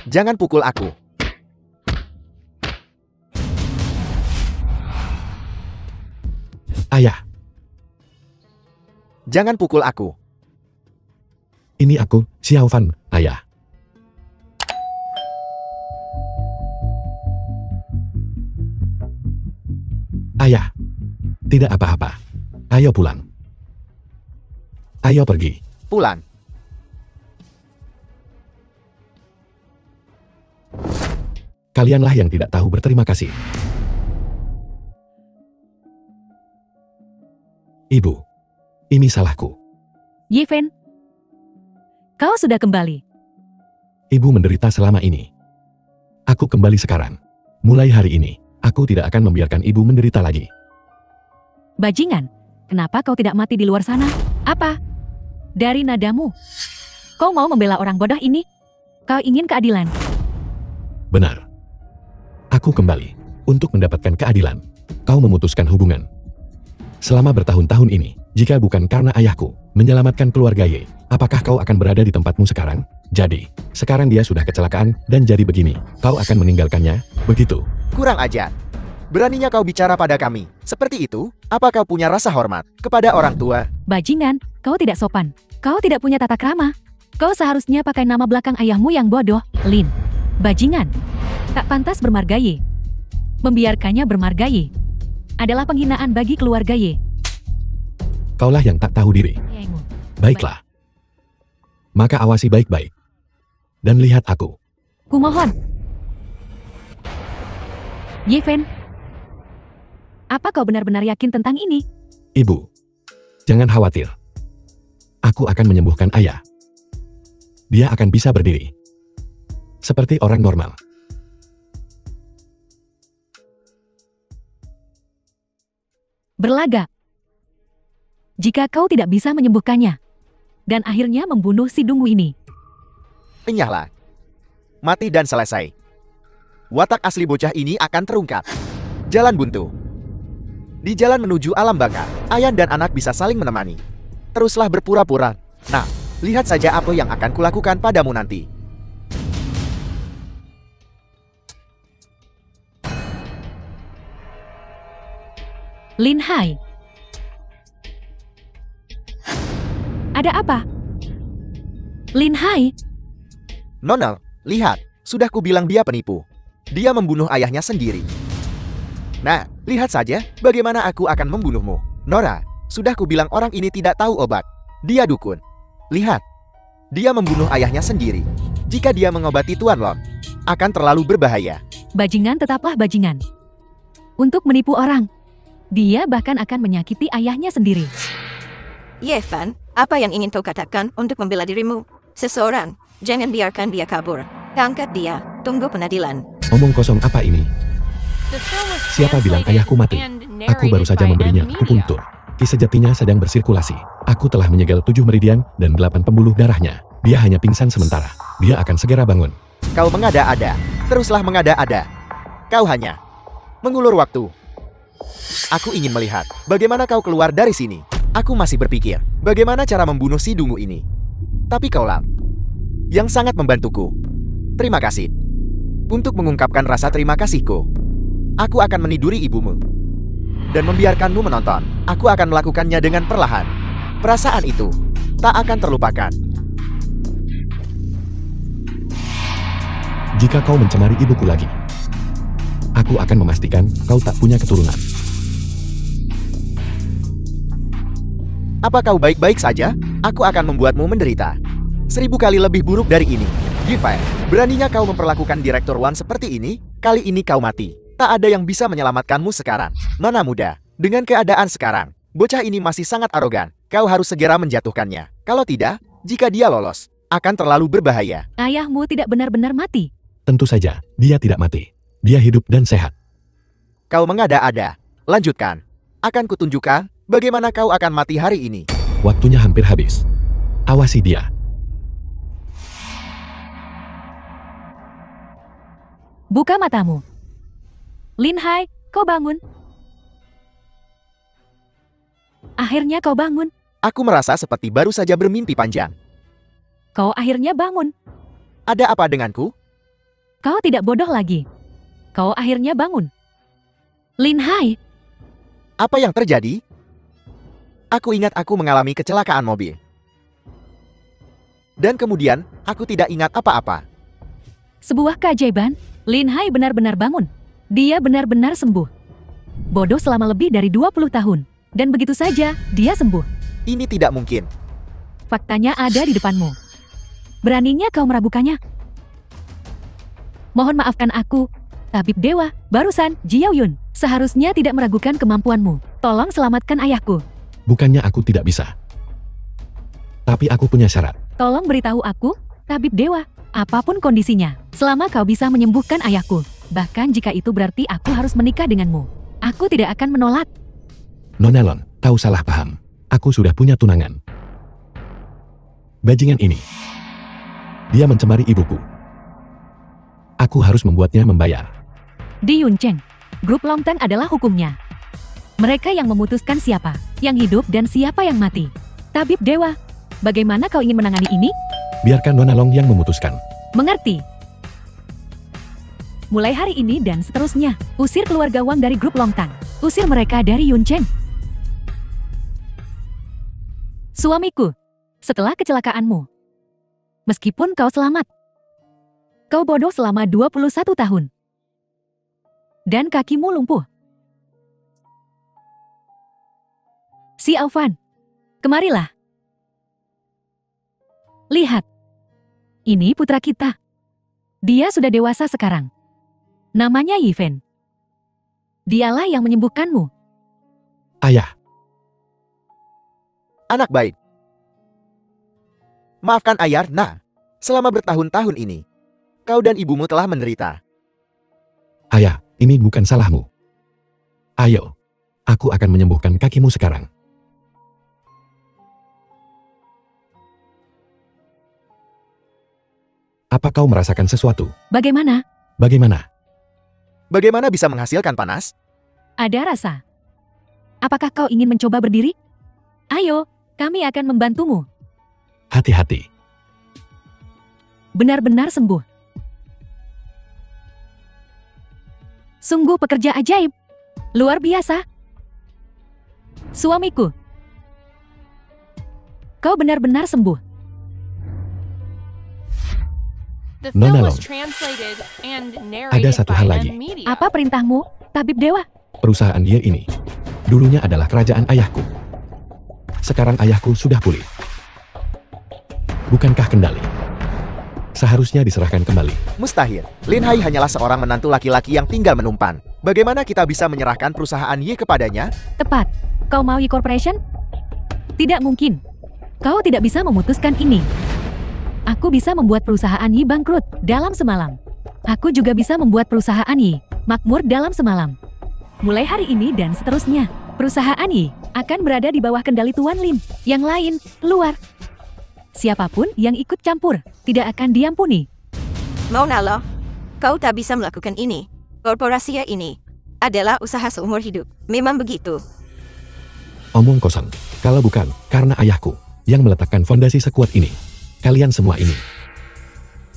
Jangan pukul aku. Ayah, Jangan pukul aku. ini aku, Xiao Fan, ayah. Ayah, tidak apa-apa. Ayo pulang. Ayo pergi. Pulang. Kalianlah yang tidak tahu berterima kasih. Ibu, ini salahku. Ye Fen, kau sudah kembali. Ibu menderita selama ini. Aku kembali sekarang. Mulai hari ini, aku tidak akan membiarkan ibu menderita lagi. Bajingan, kenapa kau tidak mati di luar sana? Apa? Dari nadamu, kau mau membela orang bodoh ini? Kau ingin keadilan. Benar. Aku kembali untuk mendapatkan keadilan. Kau memutuskan hubungan. Selama bertahun-tahun ini, jika bukan karena ayahku menyelamatkan keluarga Ye, apakah kau akan berada di tempatmu sekarang? Jadi, sekarang dia sudah kecelakaan dan jadi begini. Kau akan meninggalkannya, begitu? Kurang ajar. Beraninya kau bicara pada kami. Seperti itu, apa kau punya rasa hormat kepada orang tua? Bajingan, kau tidak sopan. Kau tidak punya tata krama. Kau seharusnya pakai nama belakang ayahmu yang bodoh, Lin. Bajingan, tak pantas bermarga Ye. Membiarkannya bermarga Ye adalah penghinaan bagi keluarga Ye. Kaulah yang tak tahu diri. Ayahmu. Baiklah. Maka awasi baik-baik. Dan lihat aku. Kumohon. Ye Fen, apa kau benar-benar yakin tentang ini? Ibu, jangan khawatir. Aku akan menyembuhkan ayah. Dia akan bisa berdiri. Seperti orang normal. Berlagak. Jika kau tidak bisa menyembuhkannya, dan akhirnya membunuh si dungu ini. Enyahlah. Mati dan selesai. Watak asli bocah ini akan terungkap. Jalan buntu. Di jalan menuju alam baka, ayah dan anak bisa saling menemani. Teruslah berpura-pura. Nah, lihat saja apa yang akan kulakukan padamu nanti. Lin Hai. Ada apa? Lin Hai, Nona, lihat. Sudah kubilang dia penipu. Dia membunuh ayahnya sendiri. Nah, lihat saja bagaimana aku akan membunuhmu. Nora, sudah kubilang orang ini tidak tahu obat. Dia dukun. Lihat. Dia membunuh ayahnya sendiri. Jika dia mengobati Tuan Lon, akan terlalu berbahaya. bajingan tetaplah bajingan. Untuk menipu orang, dia bahkan akan menyakiti ayahnya sendiri. Ye Fan, apa yang ingin kau katakan untuk membela dirimu? Seseorang, jangan biarkan dia kabur. Angkat dia, tunggu pengadilan. Omong kosong apa ini? Siapa bilang ayahku mati? Aku baru saja memberinya akupunktur. Ki sejatinya sedang bersirkulasi. Aku telah menyegel 7 meridian dan 8 pembuluh darahnya. Dia hanya pingsan sementara. Dia akan segera bangun. Kau mengada-ada. Teruslah mengada-ada. Kau hanya mengulur waktu. Aku ingin melihat bagaimana kau keluar dari sini. Aku masih berpikir bagaimana cara membunuh si dungu ini. Tapi kaulah yang sangat membantuku. Terima kasih. Untuk mengungkapkan rasa terima kasihku, aku akan meniduri ibumu dan membiarkanmu menonton. Aku akan melakukannya dengan perlahan. Perasaan itu tak akan terlupakan. Jika kau mencemari ibuku lagi, aku akan memastikan kau tak punya keturunan. Apa kau baik-baik saja? Aku akan membuatmu menderita 1000 kali lebih buruk dari ini. Gifai, beraninya kau memperlakukan Direktur Wan seperti ini? Kali ini kau mati. Tak ada yang bisa menyelamatkanmu sekarang. Mana muda, dengan keadaan sekarang, bocah ini masih sangat arogan. Kau harus segera menjatuhkannya. Kalau tidak, jika dia lolos, akan terlalu berbahaya. Ayahmu tidak benar-benar mati. Tentu saja, dia tidak mati. Dia hidup dan sehat. Kau mengada-ada. Lanjutkan. Akan kutunjukkan bagaimana kau akan mati hari ini. Waktunya hampir habis. Awasi dia. Buka matamu. Lin Hai, kau bangun. Akhirnya kau bangun. Aku merasa seperti baru saja bermimpi panjang. Kau akhirnya bangun. Ada apa denganku? Kau tidak bodoh lagi. Kau akhirnya bangun. Lin Hai, Apa yang terjadi? Aku ingat aku mengalami kecelakaan mobil. Dan kemudian, aku tidak ingat apa-apa. sebuah keajaiban. Lin Hai benar-benar bangun. Dia benar-benar sembuh. Bodoh selama lebih dari 20 tahun. Dan begitu saja, dia sembuh. Ini tidak mungkin. Faktanya ada di depanmu. Beraninya kau meragukannya? Mohon maafkan aku, tabib dewa, barusan, Jiao Yun. Seharusnya tidak meragukan kemampuanmu. Tolong selamatkan ayahku. Bukannya aku tidak bisa. Tapi aku punya syarat. Tolong beritahu aku, tabib dewa, apapun kondisinya, selama kau bisa menyembuhkan ayahku. Bahkan jika itu berarti aku harus menikah denganmu. Aku tidak akan menolak. Nonelon, kau salah paham. Aku sudah punya tunangan. Bajingan ini. Dia mencemari ibuku. Aku harus membuatnya membayar. Di Yuncheng, grup Longteng adalah hukumnya. Mereka yang memutuskan siapa yang hidup dan siapa yang mati. Tabib dewa, bagaimana kau ingin menangani ini? Biarkan Nona Long yang memutuskan. Mengerti? Mulai hari ini dan seterusnya, usir keluarga Wang dari grup Longtang. Usir mereka dari Yuncheng. Suamiku, setelah kecelakaanmu, meskipun kau selamat, kau bodoh selama 21 tahun. Dan kakimu lumpuh. Si Aufan, kemarilah. Lihat. Ini putra kita. Dia sudah dewasa sekarang. Namanya Yifen. Dialah yang menyembuhkanmu. Ayah, Anak baik. Maafkan ayah, nah. Selama bertahun-tahun ini, kau dan ibumu telah menderita. ayah, ini bukan salahmu. Ayo, aku akan menyembuhkan kakimu sekarang. Apa kau merasakan sesuatu? Bagaimana? Bagaimana? Bagaimana bisa menghasilkan panas? Ada rasa. Apakah kau ingin mencoba berdiri? Ayo, kami akan membantumu. Hati-hati. Benar-benar sembuh. Sungguh pekerja ajaib. Luar biasa. Suamiku. Kau benar-benar sembuh. The Nona film was Long. translated and Ada narrated satu by hal lagi. Media. Apa perintahmu, tabib dewa? Perusahaan dia ini dulunya adalah kerajaan ayahku. Sekarang ayahku sudah pulih. Bukankah kendali seharusnya diserahkan kembali? Mustahil. Lin Hai hanyalah seorang menantu laki-laki yang tinggal menumpan. Bagaimana kita bisa menyerahkan perusahaan Ye kepadanya? Tepat. Kau mau Yi Corporation? Tidak mungkin. Kau tidak bisa memutuskan ini. Aku bisa membuat perusahaan Yi bangkrut dalam semalam. Aku juga bisa membuat perusahaan Yi makmur dalam semalam. Mulai hari ini dan seterusnya, perusahaan Yi akan berada di bawah kendali Tuan Lin. Yang lain, luar. Siapapun yang ikut campur, tidak akan diampuni. Mona Lo, kau tak bisa melakukan ini. Korporasi ini adalah usaha seumur hidup. Memang begitu. Omong kosong. Kalau bukan karena ayahku yang meletakkan fondasi sekuat ini, kalian semua ini.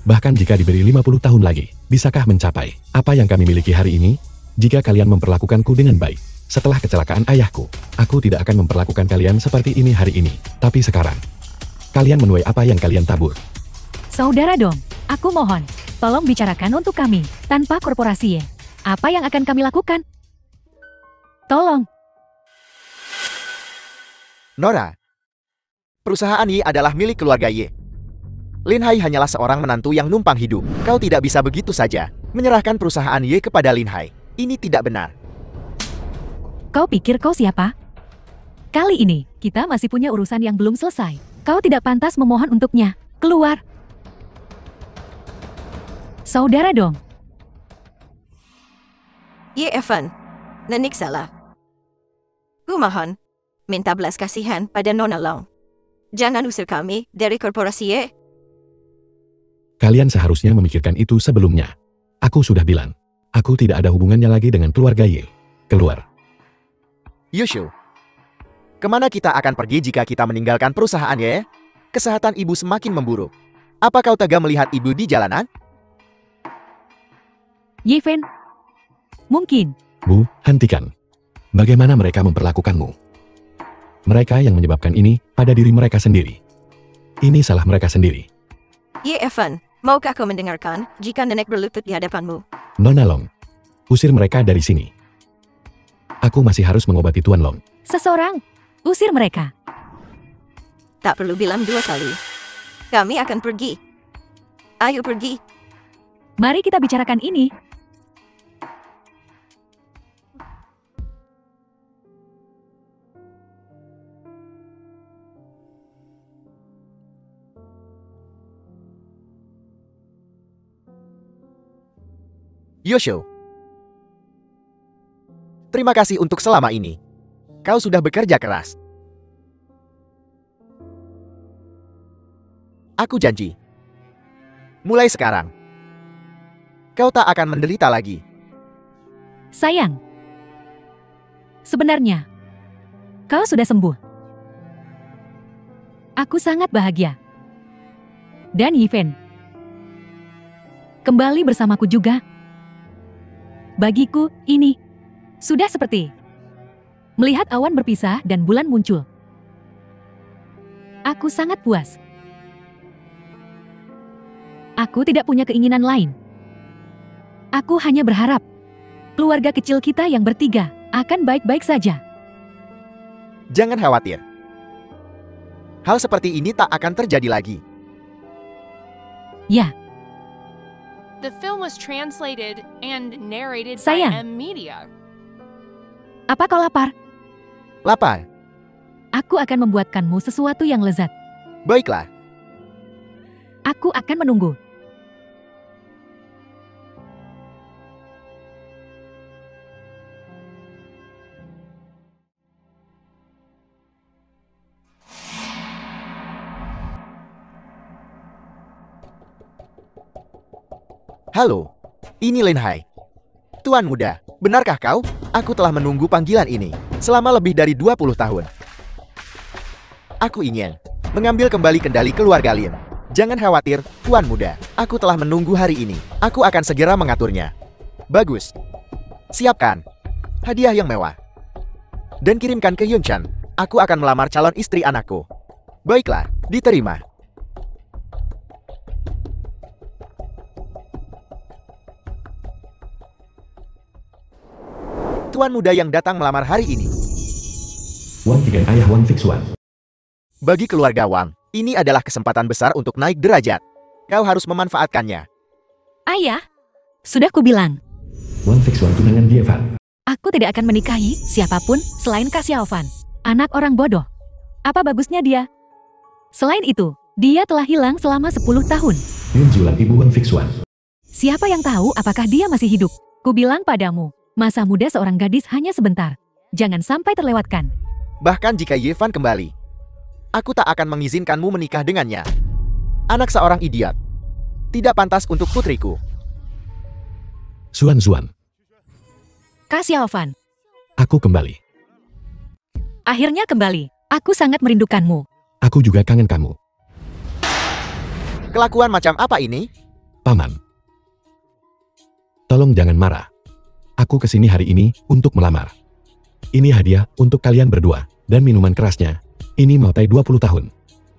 Bahkan jika diberi 50 tahun lagi, bisakah mencapai apa yang kami miliki hari ini? Jika kalian memperlakukanku dengan baik, setelah kecelakaan ayahku, aku tidak akan memperlakukan kalian seperti ini hari ini. Tapi sekarang, kalian menuai apa yang kalian tabur. Saudara Dong, aku mohon, tolong bicarakan untuk kami, tanpa korporasi Ye. Apa yang akan kami lakukan? Tolong. Nora, perusahaan Ye adalah milik keluarga Ye. Lin Hai hanyalah seorang menantu yang numpang hidup. Kau tidak bisa begitu saja menyerahkan perusahaan Ye kepada Lin Hai. Ini tidak benar. Kau pikir kau siapa? Kali ini, kita masih punya urusan yang belum selesai. Kau tidak pantas memohon untuknya. Keluar. Saudara Dong, Ye Evan, Nenek salah. Kumohon, minta belas kasihan pada Nona Long. Jangan usir kami dari korporasi Ye. Kalian seharusnya memikirkan itu sebelumnya. Aku sudah bilang, aku tidak ada hubungannya lagi dengan keluarga Ye. Keluar. Yushu, kemana kita akan pergi jika kita meninggalkan perusahaan Ye? Kesehatan ibu semakin memburuk. Apa kau tega melihat ibu di jalanan? Ye Fen. Mungkin. Bu, hentikan. Bagaimana mereka memperlakukanmu? Mereka yang menyebabkan ini pada diri mereka sendiri. Ini salah mereka sendiri. Ye Evan, maukah kau mendengarkan jika nenek berlutut di hadapanmu? Nona Long, usir mereka dari sini. Aku masih harus mengobati Tuan Long. Seseorang. Usir mereka. Tak perlu bilang dua kali. Kami akan pergi. Ayo pergi. Mari kita bicarakan ini. Yosho. Terima kasih untuk selama ini. Kau sudah bekerja keras. Aku janji. Mulai sekarang, kau tak akan menderita lagi. Sayang. Sebenarnya, kau sudah sembuh. Aku sangat bahagia. Dan Yifen kembali bersamaku juga. Bagiku, ini sudah seperti melihat awan berpisah dan bulan muncul. Aku sangat puas. Aku tidak punya keinginan lain. Aku hanya berharap keluarga kecil kita yang bertiga akan baik-baik saja. Jangan khawatir. Hal seperti ini tak akan terjadi lagi. Ya, The film was translated and narrated Sayang. by M Media. apa kau lapar? Lapar. Aku akan membuatkanmu sesuatu yang lezat. Baiklah. Aku akan menunggu. Halo, ini Lin Hai. Tuan muda, benarkah kau? Aku telah menunggu panggilan ini selama lebih dari 20 tahun. Aku ingin mengambil kembali kendali keluarga Lin. Jangan khawatir, Tuan muda. Aku telah menunggu hari ini. Aku akan segera mengaturnya. Bagus. Siapkan hadiah yang mewah. Dan kirimkan ke Yunchan. Aku akan melamar calon istri anakku. Baiklah, diterima. Tuan muda yang datang melamar hari ini. Wang Tigan ayah Wang Fixuan. Bagi keluarga Wang, ini adalah kesempatan besar untuk naik derajat. Kau harus memanfaatkannya. Ayah, sudah kubilang, Wang Fixuan tunangan Dievan. aku tidak akan menikahi siapapun selain Kak Xiaofan. Anak orang bodoh. Apa bagusnya dia? Selain itu, dia telah hilang selama 10 tahun. Lin Julan ibu Wang Fixuan. Siapa yang tahu apakah dia masih hidup? Kubilang padamu, masa muda seorang gadis hanya sebentar. Jangan sampai terlewatkan. Bahkan jika Yevan kembali, aku tak akan mengizinkanmu menikah dengannya. Anak seorang idiot. Tidak pantas untuk putriku. Zuan Zuan. Kak Xiaofan, Aku kembali. akhirnya kembali. Aku sangat merindukanmu. Aku juga kangen kamu. Kelakuan macam apa ini? Paman. Tolong jangan marah. Aku kesini hari ini untuk melamar. Ini hadiah untuk kalian berdua. Dan minuman kerasnya. Ini mau teh 20 tahun.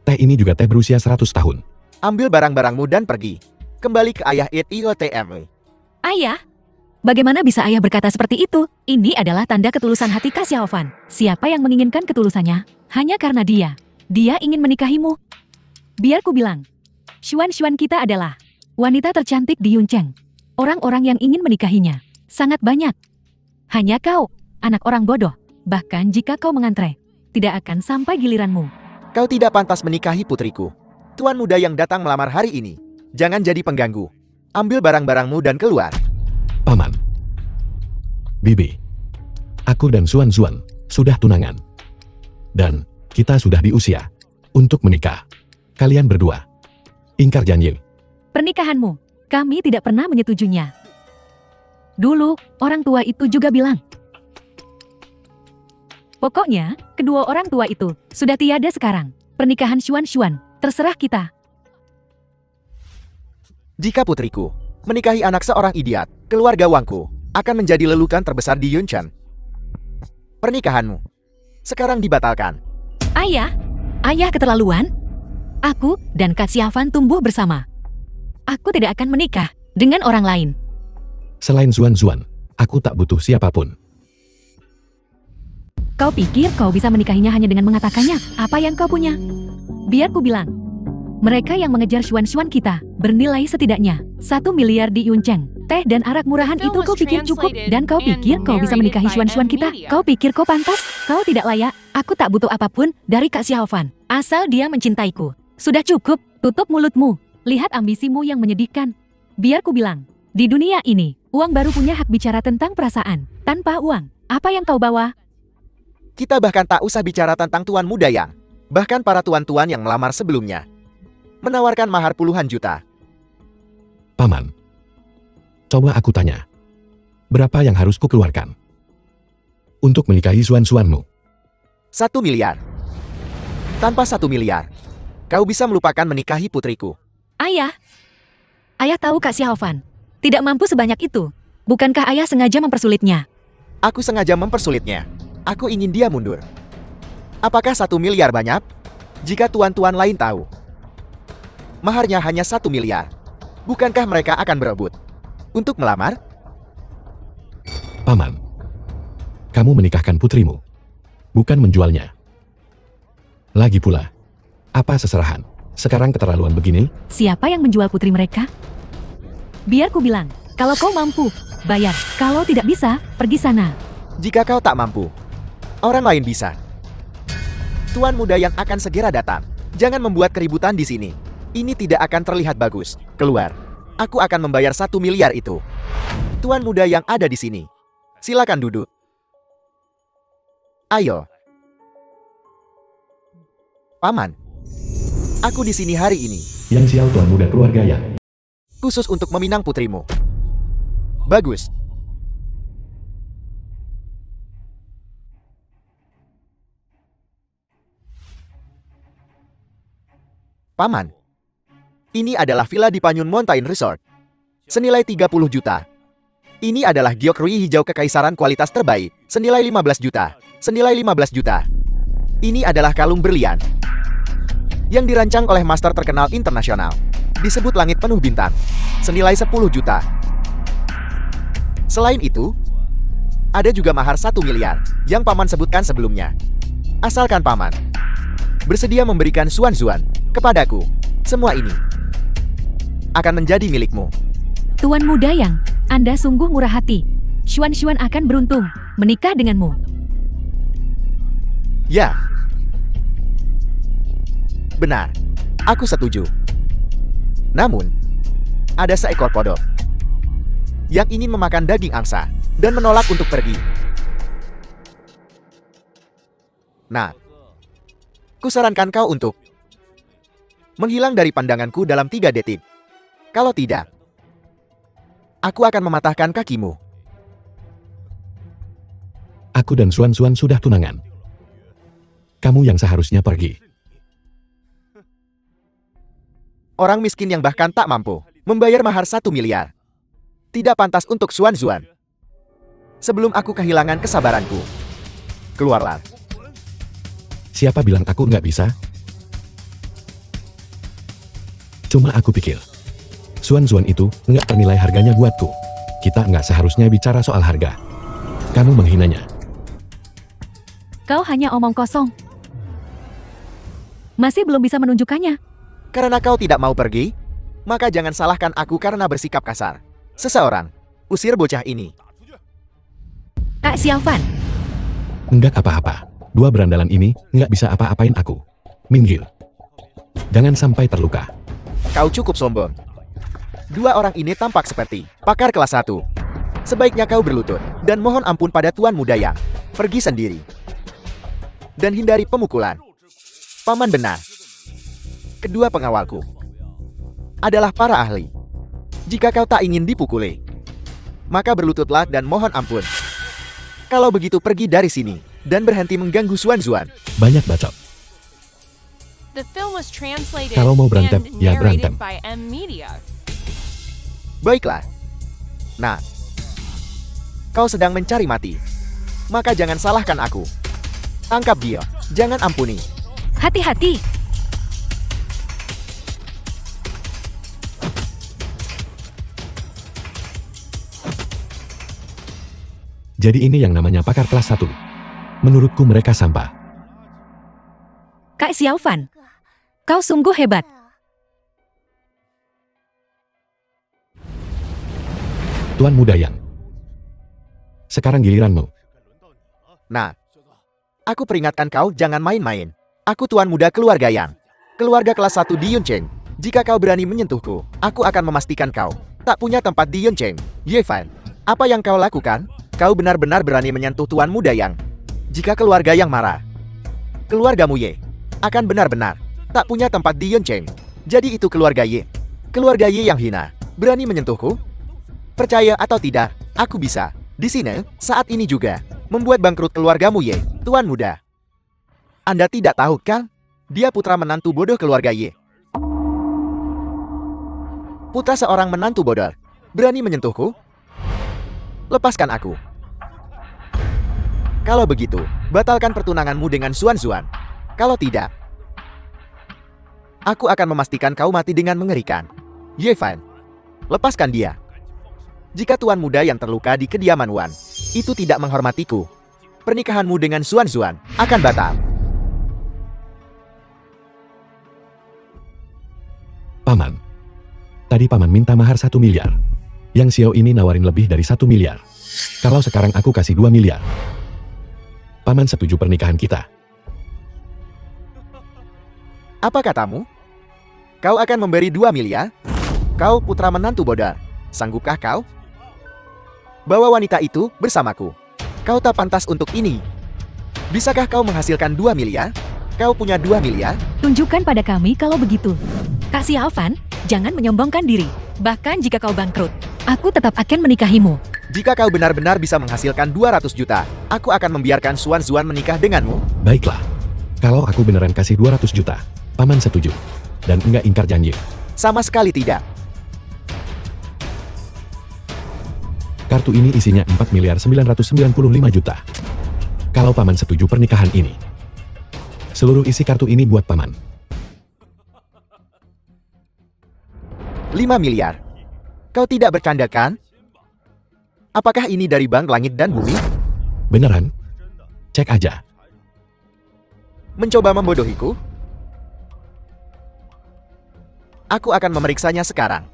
Teh ini juga teh berusia 100 tahun. Ambil barang-barangmu dan pergi. Kembali ke ayah IOTM. Ayah, bagaimana bisa ayah berkata seperti itu? Ini adalah tanda ketulusan hati Kak Xiaofan. Siapa yang menginginkan ketulusannya? Hanya karena dia. Dia ingin menikahimu. Biar ku bilang, Xuan kita adalah wanita tercantik di Yuncheng. Orang-orang yang ingin menikahinya sangat banyak. Hanya kau, anak orang bodoh. Bahkan jika kau mengantre, tidak akan sampai giliranmu. Kau tidak pantas menikahi putriku. Tuan muda yang datang melamar hari ini. Jangan jadi pengganggu. Ambil barang-barangmu dan keluar. Paman. Bibi. Aku dan Zuan Zuan sudah tunangan. Dan kita sudah di usia untuk menikah. Kalian berdua. Ingkar janji. Pernikahanmu, kami tidak pernah menyetujuinya. Dulu, orang tua itu juga bilang. Pokoknya, kedua orang tua itu sudah tiada sekarang. Pernikahan Xuan, terserah kita. Jika putriku Menikahi anak seorang idiot, keluarga Wangku, akan menjadi lelukan terbesar di Yunchen. Pernikahanmu sekarang dibatalkan. Ayah, ayah keterlaluan. Aku dan Kak Xiaofan tumbuh bersama. Aku tidak akan menikah dengan orang lain. Selain Zuan, aku tak butuh siapapun. Kau pikir kau bisa menikahinya hanya dengan mengatakannya apa yang kau punya? Biar ku bilang. Mereka yang mengejar Xuan kita bernilai setidaknya 1 miliar di Yuncheng. Teh dan arak murahan itu kau pikir cukup? Dan kau pikir kau bisa menikahi Xuan kita? Kau pikir kau pantas? Kau tidak layak. Aku tak butuh apapun dari Kak Xiaofan. Asal dia mencintaiku. Sudah cukup, tutup mulutmu. Lihat ambisimu yang menyedihkan. Biar ku bilang, di dunia ini, uang baru punya hak bicara tentang perasaan. Tanpa uang, apa yang kau bawa? Kita bahkan tak usah bicara tentang tuan muda yang, bahkan para tuan-tuan yang melamar sebelumnya, menawarkan mahar puluhan juta. Paman, coba aku tanya, berapa yang harus kukeluarkan untuk menikahi Zuan-mu? 1 miliar. Tanpa 1 miliar, kau bisa melupakan menikahi putriku. Ayah. Ayah tahu Kak Xiaofan tidak mampu sebanyak itu. Bukankah ayah sengaja mempersulitnya? Aku sengaja mempersulitnya. Aku ingin dia mundur. Apakah 1 miliar banyak? Jika tuan-tuan lain tahu, maharnya hanya 1 miliar. Bukankah mereka akan berebut untuk melamar? Paman, kamu menikahkan putrimu, bukan menjualnya. Lagi pula, apa seserahan? Sekarang keterlaluan begini? Siapa yang menjual putri mereka? Biar ku bilang, kalau kau mampu, bayar. Kalau tidak bisa, pergi sana. Jika kau tak mampu, orang lain bisa. Tuan muda yang akan segera datang. Jangan membuat keributan di sini. Ini tidak akan terlihat bagus. Keluar. Aku akan membayar 1 miliar itu. Tuan muda yang ada di sini, silakan duduk. Ayo. Paman, aku di sini hari ini Yang sial tuan muda keluarga ya. khusus untuk meminang putrimu. Bagus. Paman, ini adalah villa di Panyun Mountain Resort. Senilai 30 juta. Ini adalah giok rui hijau kekaisaran kualitas terbaik. Senilai 15 juta. Senilai 15 juta. Ini adalah kalung berlian yang dirancang oleh master terkenal internasional. Disebut langit penuh bintang. Senilai 10 juta. Selain itu, ada juga mahar 1 miliar yang paman sebutkan sebelumnya. Asalkan paman bersedia memberikan Zuan kepadaku, semua ini akan menjadi milikmu. Tuan muda yang, Anda sungguh murah hati. Xuan akan beruntung menikah denganmu. Ya. Benar. Aku setuju. Namun, ada seekor kodok yang ingin memakan daging angsa dan menolak untuk pergi. Nah, kusarankan kau untuk menghilang dari pandanganku dalam 3 detik. Kalau tidak, aku akan mematahkan kakimu. Aku dan Zuan sudah tunangan. Kamu yang seharusnya pergi. Orang miskin yang bahkan tak mampu membayar mahar 1 miliar. Tidak pantas untuk Zuan. Sebelum aku kehilangan kesabaranku, keluarlah. Siapa bilang aku nggak bisa? Cuma aku pikir, Zuan itu nggak ternilai harganya buatku. Kita nggak seharusnya bicara soal harga. Kamu menghinanya. Kau hanya omong kosong. Masih belum bisa menunjukkannya. Karena kau tidak mau pergi, maka jangan salahkan aku karena bersikap kasar. Seseorang, usir bocah ini. Kak Xiaofan, Enggak apa-apa. Dua berandalan ini nggak bisa apa-apain aku. Minggir. Jangan sampai terluka. Kau cukup sombong. Dua orang ini tampak seperti pakar kelas 1. Sebaiknya kau berlutut dan mohon ampun pada tuan muda yang pergi sendiri. Dan hindari pemukulan. Paman benar. Kedua pengawalku adalah para ahli. Jika kau tak ingin dipukuli, maka berlututlah dan mohon ampun. Kalau begitu pergi dari sini dan berhenti mengganggu Zuan. Banyak bacot. The film was translated Kalau mau berantem, and ya narrated berantem. by M Media. Baiklah. Nah, kau sedang mencari mati. Maka jangan salahkan aku. Tangkap dia. Jangan ampuni. Hati-hati. Jadi ini yang namanya pakar kelas 1. Menurutku mereka sampah. Kak Xiaofan, kau sungguh hebat. Tuan Muda Yang. Sekarang giliranmu. Nah, aku peringatkan kau jangan main-main. Aku tuan muda keluarga Yang. Keluarga kelas 1 di Yuncheng. Jika kau berani menyentuhku, aku akan memastikan kau tak punya tempat di Yuncheng. Ye Fan, apa yang kau lakukan? Kau benar-benar berani menyentuh tuan muda Yang. Jika keluarga Yang marah, keluargamu Ye akan benar-benar tak punya tempat di Yuncheng. Jadi itu keluarga Ye. Keluarga Ye yang hina, berani menyentuhku? Percaya atau tidak, aku bisa. Di sini, saat ini juga, membuat bangkrut keluargamu Ye, tuan muda. Anda tidak tahu kan? Dia putra menantu bodoh keluarga Ye. Putra seorang menantu bodoh. Berani menyentuhku? Lepaskan aku. Kalau begitu, batalkan pertunanganmu dengan Xuan Xuan. Kalau tidak, aku akan memastikan kau mati dengan mengerikan. Ye Fan, lepaskan dia. Jika tuan muda yang terluka di kediaman Wan itu tidak menghormatiku, pernikahanmu dengan Xuan Xuan akan batal. Paman. Tadi paman minta mahar 1 miliar. Yang Xiao ini nawarin lebih dari 1 miliar. Kalau sekarang aku kasih 2 miliar. Paman setuju pernikahan kita. Apa katamu? Kau akan memberi 2 miliar? Kau putra menantu bodoh. Sanggupkah kau? Bawa wanita itu bersamaku. Kau tak pantas untuk ini. Bisakah kau menghasilkan 2 miliar? Kau punya 2 miliar? Tunjukkan pada kami kalau begitu. Kak Xiaofan, jangan menyombongkan diri. Bahkan jika kau bangkrut, aku tetap akan menikahimu. Jika kau benar-benar bisa menghasilkan 200 juta, aku akan membiarkan Xuan Xuan menikah denganmu. Baiklah. Kalau aku beneran kasih 200 juta, paman setuju. Dan enggak ingkar janji. Sama sekali tidak. Kartu ini isinya 4 miliar 995 juta. Kalau paman setuju pernikahan ini, seluruh isi kartu ini buat paman. 5 miliar. Kau tidak bercanda kan? Apakah ini dari Bank Langit dan Bumi? Beneran? Cek aja. Mencoba membodohiku? Aku akan memeriksanya sekarang.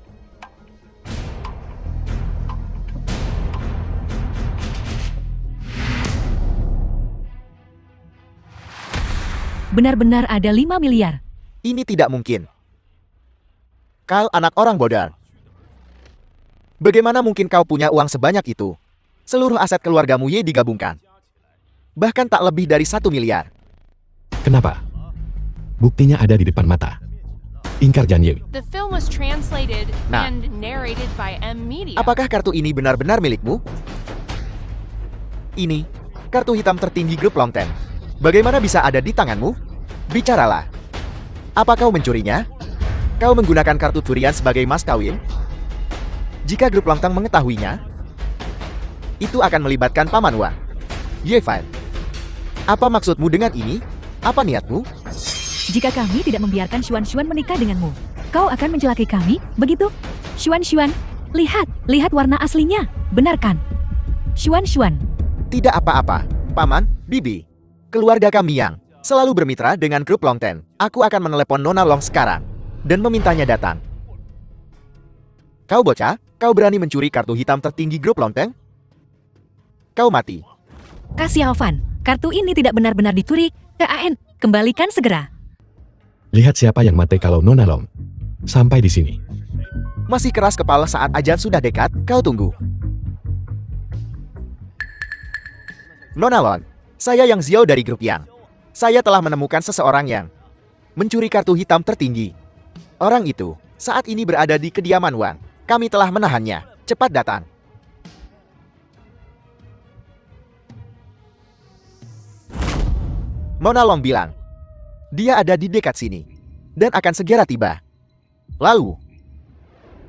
Benar-benar ada 5 miliar. Ini tidak mungkin. Kau anak orang bodoh. Bagaimana mungkin kau punya uang sebanyak itu? Seluruh aset keluargamu Ye digabungkan. Bahkan tak lebih dari 1 miliar. Kenapa? Buktinya ada di depan mata. Ingkar janji. The film was translated Nah. and narrated by M Media. Apakah kartu ini benar-benar milikmu? Ini, kartu hitam tertinggi grup Longten. Bagaimana bisa ada di tanganmu? Bicaralah. Apa kau mencurinya? Kau menggunakan kartu curian sebagai mas kawin? Jika grup Longteng mengetahuinya, itu akan melibatkan Paman Wan. Ye Fan, apa maksudmu dengan ini? Apa niatmu? Jika kami tidak membiarkan Xuan Xuan menikah denganmu, kau akan mencelakai kami, begitu? Xuan Xuan, lihat warna aslinya, benar kan? Xuan Xuan, Tidak apa-apa, Paman, Bibi. Keluarga kami yang selalu bermitra dengan grup Longten. Aku akan menelepon Nona Long sekarang dan memintanya datang. Kau bocah, kau berani mencuri kartu hitam tertinggi grup Longten? Kau mati. Kak Xiaofan, kartu ini tidak benar-benar dicuri. KAN, kembalikan segera. Lihat siapa yang mati kalau Nona Long. Sampai di sini. Masih keras kepala saat ajal sudah dekat, kau tunggu. Nona Long, saya Yang Xiao dari grup Yang. Saya telah menemukan seseorang yang mencuri kartu hitam tertinggi. Orang itu saat ini berada di kediaman Wang. Kami telah menahannya. Cepat datang. Nona Long bilang, dia ada di dekat sini dan akan segera tiba. Lalu,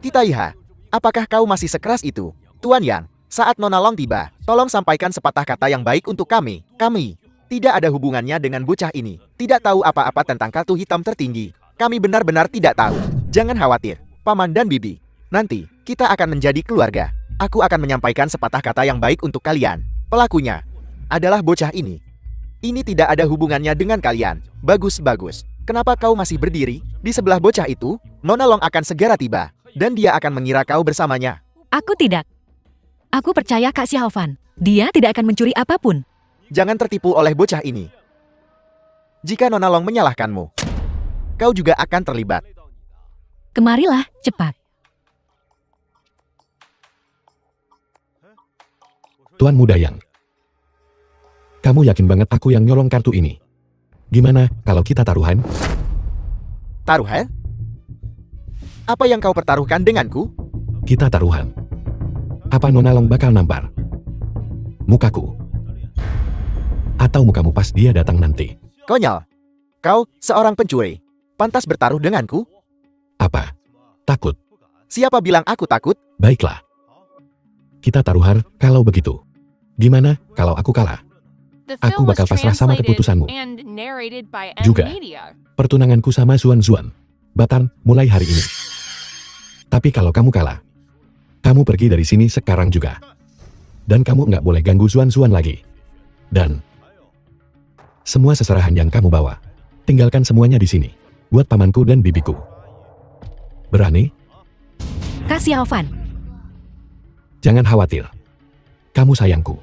kita lihat Apakah kau masih sekeras itu? Tuan Yang, saat Nona Long tiba, tolong sampaikan sepatah kata yang baik untuk kami. Kami tidak ada hubungannya dengan bocah ini. Tidak tahu apa-apa tentang kartu hitam tertinggi. Kami benar-benar tidak tahu. Jangan khawatir, Paman dan Bibi. Nanti, kita akan menjadi keluarga. Aku akan menyampaikan sepatah kata yang baik untuk kalian. Pelakunya adalah bocah ini. Ini tidak ada hubungannya dengan kalian. Bagus-bagus. Kenapa kau masih berdiri di sebelah bocah itu? Nona Long akan segera tiba, dan dia akan mengira kau bersamanya. Aku tidak. Aku percaya Kak Xiaofan. Dia tidak akan mencuri apapun. Jangan tertipu oleh bocah ini. Jika Nona Long menyalahkanmu, kau juga akan terlibat. Kemarilah, cepat. Tuan Muda Yang. Kamu yakin banget aku yang nyolong kartu ini? Gimana kalau kita taruhan? Taruhan? Apa yang kau pertaruhkan denganku? Kita taruhan. Apa Nona Long bakal nampar? Mukaku? Atau mukamu pas dia datang nanti? Konyol. Kau seorang pencuri. Pantas bertaruh denganku? Apa? Takut? Siapa bilang aku takut? Baiklah. Kita taruhan kalau begitu. Gimana kalau aku kalah? The Aku film was bakal pasrah sama translated keputusanmu. and narrated by M Juga. Media. Pertunanganku sama Zuan Zuan batal mulai hari ini. Tapi kalau kamu kalah, kamu pergi dari sini sekarang juga. Dan kamu nggak boleh ganggu Zuan Zuan lagi. Dan semua seserahan yang kamu bawa, tinggalkan semuanya di sini. Buat pamanku dan bibiku. Berani? Kak Xiaofan. Jangan khawatir. Kamu sayangku.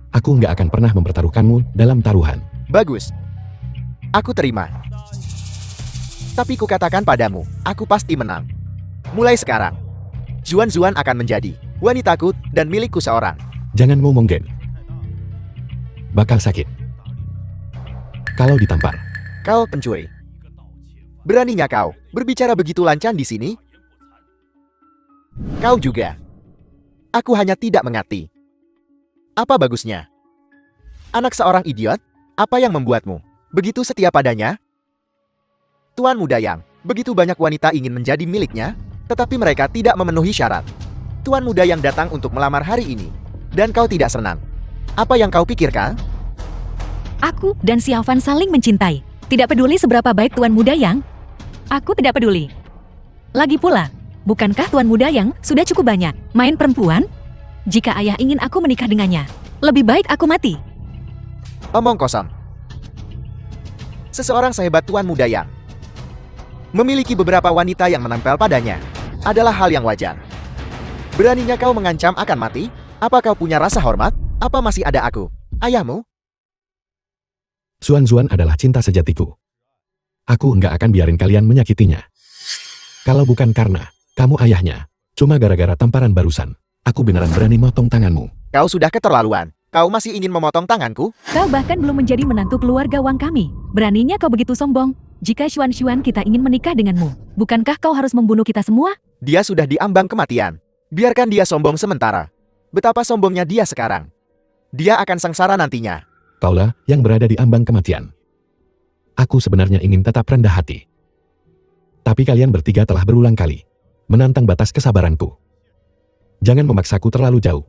Aku nggak akan pernah mempertaruhkanmu dalam taruhan. Bagus. Aku terima. Tapi kukatakan padamu, aku pasti menang. Mulai sekarang, Zuan Zuan akan menjadi wanitaku dan milikku seorang. Jangan ngomong Gen. Bakal sakit. Kalau ditampar. Kau pencuri. Beraninya kau berbicara begitu lancar di sini? Kau juga. Aku hanya tidak mengerti. Apa bagusnya? Anak seorang idiot? Apa yang membuatmu begitu setia padanya? Tuan Muda Yang, begitu banyak wanita ingin menjadi miliknya, tetapi mereka tidak memenuhi syarat. Tuan Muda Yang datang untuk melamar hari ini, dan kau tidak senang. Apa yang kau pikirkan? Aku dan Xiaofan saling mencintai. Tidak peduli seberapa baik Tuan Muda Yang. Aku tidak peduli. Lagi pula, bukankah Tuan Muda Yang sudah cukup banyak main perempuan? Jika ayah ingin aku menikah dengannya, lebih baik aku mati. Omong kosong. Seseorang sehebat Tuan Muda Yang memiliki beberapa wanita yang menempel padanya adalah hal yang wajar. Beraninya kau mengancam akan mati? Apa kau punya rasa hormat? Apa masih ada aku, ayahmu? Zuan Zuan adalah cinta sejatiku. Aku nggak akan biarin kalian menyakitinya. Kalau bukan karena kamu ayahnya, cuma gara-gara tamparan barusan, aku beneran berani motong tanganmu. Kau sudah keterlaluan. Kau masih ingin memotong tanganku? Kau bahkan belum menjadi menantu keluarga Wang kami. Beraninya kau begitu sombong. Jika Xuan kita ingin menikah denganmu, bukankah kau harus membunuh kita semua? Dia sudah diambang kematian. Biarkan dia sombong sementara. Betapa sombongnya dia sekarang. Dia akan sengsara nantinya. Kaulah yang berada di ambang kematian. Aku sebenarnya ingin tetap rendah hati. Tapi kalian bertiga telah berulang kali menantang batas kesabaranku. Jangan memaksaku terlalu jauh.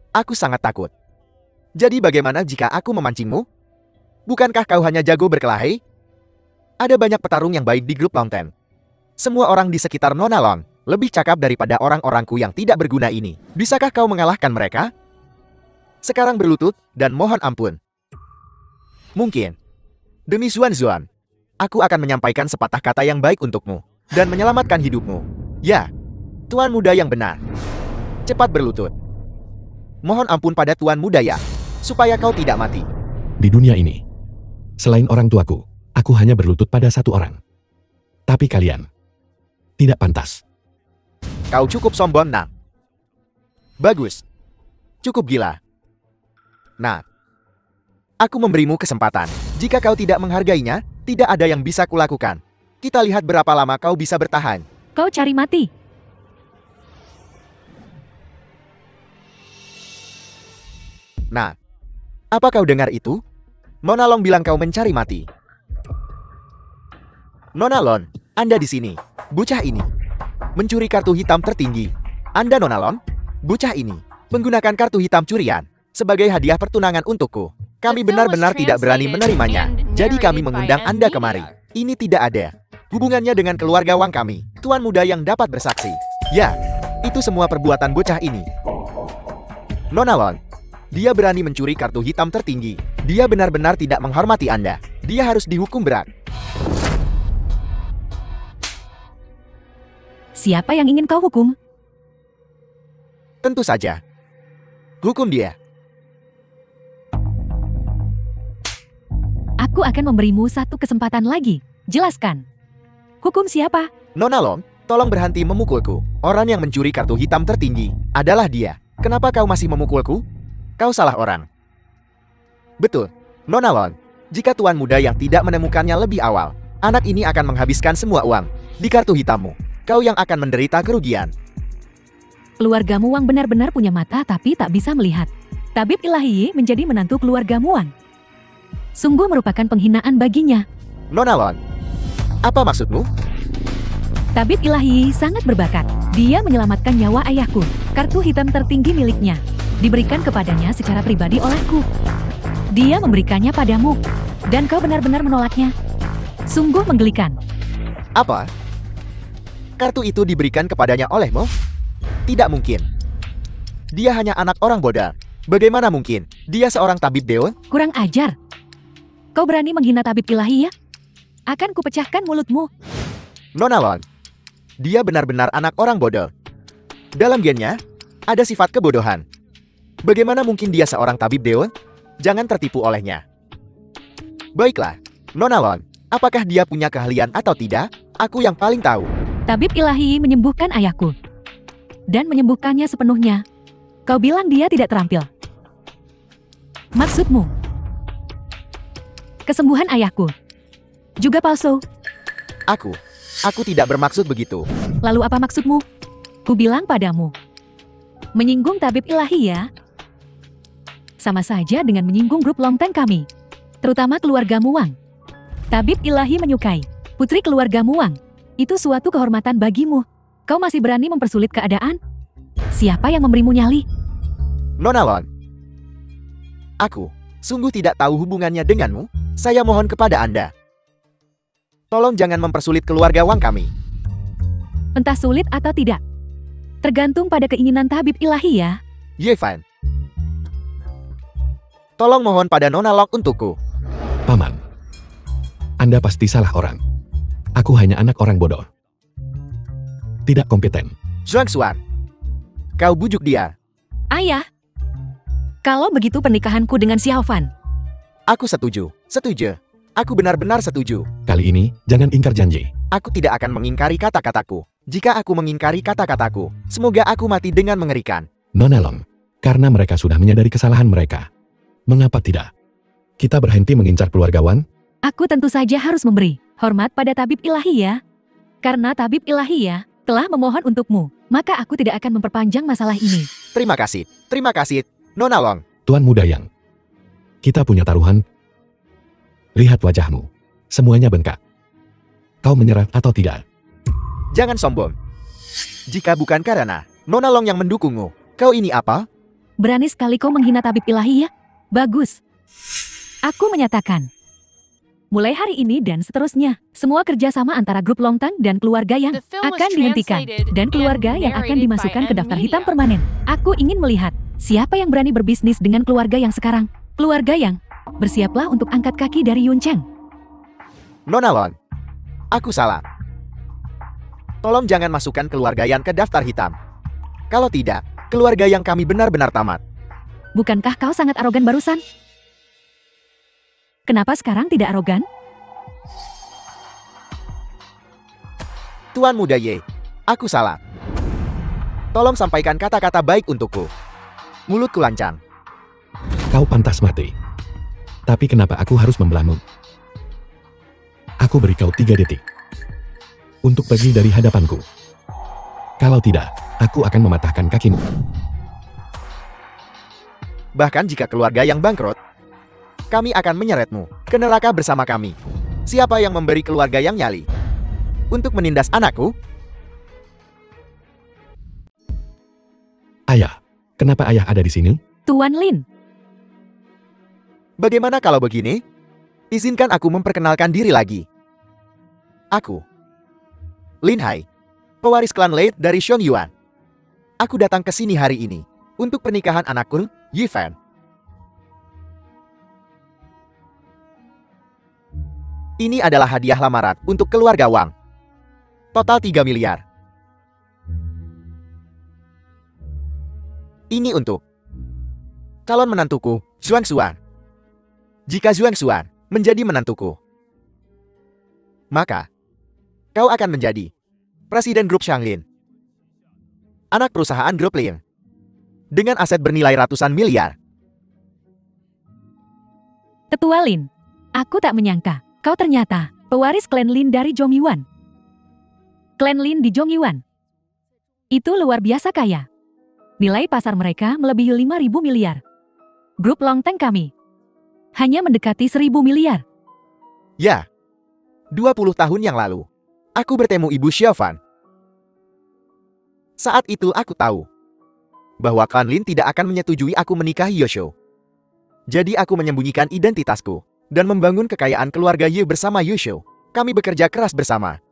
Aku sangat takut. Jadi bagaimana jika aku memancingmu? Bukankah kau hanya jago berkelahi? Ada banyak petarung yang baik di grup Longten. Semua orang di sekitar Nona Long lebih cakap daripada orang-orangku yang tidak berguna ini. Bisakah kau mengalahkan mereka? Sekarang berlutut dan mohon ampun. Mungkin. Demi Zuan Zuan, aku akan menyampaikan sepatah kata yang baik untukmu dan menyelamatkan hidupmu. Ya, Tuan Muda yang benar. Cepat berlutut. Mohon ampun pada Tuan Muda Yang, supaya kau tidak mati. Di dunia ini, selain orang tuaku, aku hanya berlutut pada satu orang. Tapi kalian tidak pantas. Kau cukup sombong, nak. Bagus. Cukup gila. Nah, aku memberimu kesempatan. Jika kau tidak menghargainya, tidak ada yang bisa kulakukan. Kita lihat berapa lama kau bisa bertahan. Kau cari mati. Nah, apa kau dengar itu? Nona Long bilang kau mencari mati. Nona Long, Anda di sini. Bocah ini Mencuri kartu hitam tertinggi. Anda Nona Long? Bocah ini menggunakan kartu hitam curian sebagai hadiah pertunangan untukku. Kami benar-benar tidak berani menerimanya. Jadi kami mengundang Anda kemari. Ini tidak ada hubungannya dengan keluarga Wang kami. Tuan muda yang dapat bersaksi. Ya, itu semua perbuatan bocah ini. Nona Long, dia berani mencuri kartu hitam tertinggi. Dia benar-benar tidak menghormati Anda. Dia harus dihukum berat. Siapa yang ingin kau hukum? Tentu saja. Hukum dia. Aku akan memberimu satu kesempatan lagi. Jelaskan. Hukum siapa? Nona Long, tolong berhenti memukulku. Orang yang mencuri kartu hitam tertinggi adalah dia. Kenapa kau masih memukulku? Kau salah orang. Betul, Nona Long. Jika tuan muda yang tidak menemukannya lebih awal, anak ini akan menghabiskan semua uang di kartu hitammu. Kau yang akan menderita kerugian. Keluargamu Wang benar-benar punya mata tapi tak bisa melihat. Tabib Ilahi menjadi menantu keluargamu Wang. Sungguh merupakan penghinaan baginya. Nona Long, apa maksudmu? Tabib Ilahi sangat berbakat. Dia menyelamatkan nyawa ayahku. Kartu hitam tertinggi miliknya diberikan kepadanya secara pribadi olehku. Dia memberikannya padamu, dan kau benar-benar menolaknya. Sungguh menggelikan. Apa? Kartu itu diberikan kepadanya olehmu? Tidak mungkin. Dia hanya anak orang bodoh. Bagaimana mungkin? Dia seorang tabib dewa? Kurang ajar. Kau berani menghina Tabib Ilahi ya? Akan kupecahkan mulutmu. Nona Long, dia benar-benar anak orang bodoh. Dalam gennya, ada sifat kebodohan. Bagaimana mungkin dia seorang tabib dewa? Jangan tertipu olehnya. Baiklah, Nona Long, apakah dia punya keahlian atau tidak? Aku yang paling tahu. Tabib Ilahi menyembuhkan ayahku. Dan menyembuhkannya sepenuhnya. Kau bilang dia tidak terampil. Maksudmu? Kesembuhan ayahku juga palsu. Aku tidak bermaksud begitu. Lalu apa maksudmu? Ku bilang padamu. Menyinggung Tabib Ilahi ya? Sama saja dengan menyinggung grup Longteng kami. Terutama keluargamu Wang. Tabib Ilahi menyukai putri keluargamu Wang. Itu suatu kehormatan bagimu. Kau masih berani mempersulit keadaan? Siapa yang memberimu nyali? Nona Long, aku sungguh tidak tahu hubungannya denganmu. Saya mohon kepada Anda. Tolong jangan mempersulit keluarga Wang kami. Entah sulit atau tidak. Tergantung pada keinginan Tabib Ilahi ya. Yevan. Tolong mohon pada Nona Long untukku. Paman, Anda pasti salah orang. Aku hanya anak orang bodoh. Tidak kompeten. Zhuang Xuan, kau bujuk dia. Ayah, kalau begitu pernikahanku dengan Xiao Fan. Aku setuju. Aku benar-benar setuju. Kali ini, jangan ingkar janji. Aku tidak akan mengingkari kata-kataku. Jika aku mengingkari kata-kataku, semoga aku mati dengan mengerikan. Nona Long, karena mereka sudah menyadari kesalahan mereka. Mengapa tidak? Kita berhenti mengincar keluarga Wan? Aku tentu saja harus memberi hormat pada Tabib Ilahi ya. Karena Tabib Ilahi ya telah memohon untukmu, maka aku tidak akan memperpanjang masalah ini. Terima kasih, Nona Long. Tuan muda yang, kita punya taruhan. Lihat wajahmu, semuanya bengkak. Kau menyerah atau tidak? Jangan sombong. Jika bukan karena Nona Long yang mendukungmu, kau ini apa? Berani sekali kau menghina Tabib Ilahi ya? Bagus. Aku menyatakan, mulai hari ini dan seterusnya, semua kerjasama antara grup Longteng dan keluarga yang The film was akan dihentikan, translated dan keluarga and yang akan narrated dimasukkan by ke daftar N hitam Media. permanen. Aku ingin melihat siapa yang berani berbisnis dengan keluarga yang sekarang. Keluarga yang, bersiaplah untuk angkat kaki dari Yun Cheng. Nona Long, aku salah. Tolong jangan masukkan keluarga yang ke daftar hitam. Kalau tidak, keluarga yang kami benar-benar tamat. Bukankah kau sangat arogan barusan? Kenapa sekarang tidak arogan? Tuan muda Ye, aku salah. Tolong sampaikan kata-kata baik untukku. Mulutku lancang. Kau pantas mati. Tapi kenapa aku harus membelahmu? Aku beri kau 3 detik. Untuk pergi dari hadapanku. Kalau tidak, aku akan mematahkan kakimu. Bahkan jika keluarga yang bangkrut, kami akan menyeretmu ke neraka bersama kami. Siapa yang memberi keluarga yang nyali untuk menindas anakku? Ayah, kenapa ayah ada di sini? Tuan Lin. Bagaimana kalau begini? Izinkan aku memperkenalkan diri lagi. Aku, Lin Hai, pewaris klan Lei dari Xiangyuan. Aku datang ke sini hari ini untuk pernikahan anakku, Yifan. Ini adalah hadiah lamaran untuk keluarga Wang. Total 3 miliar. Ini untuk calon menantuku, Zhuang Xuan. Jika Zhuang Xuan menjadi menantuku, maka kau akan menjadi Presiden Grup Shanglin, anak perusahaan Grup Lin, dengan aset bernilai ratusan miliar. Ketua Lin. Aku tak menyangka, kau ternyata pewaris klan Lin dari Zhongyuan. Klan Lin di Zhongyuan. Itu luar biasa kaya. Nilai pasar mereka melebihi 5.000 miliar. Grup Longteng kami hanya mendekati 1.000 miliar. Ya, 20 tahun yang lalu, aku bertemu Ibu Xiaofan. Saat itu aku tahu bahwa klan Lin tidak akan menyetujui aku menikahi Yosho. Jadi aku menyembunyikan identitasku dan membangun kekayaan keluarga Ye bersama Yosho. Kami bekerja keras bersama.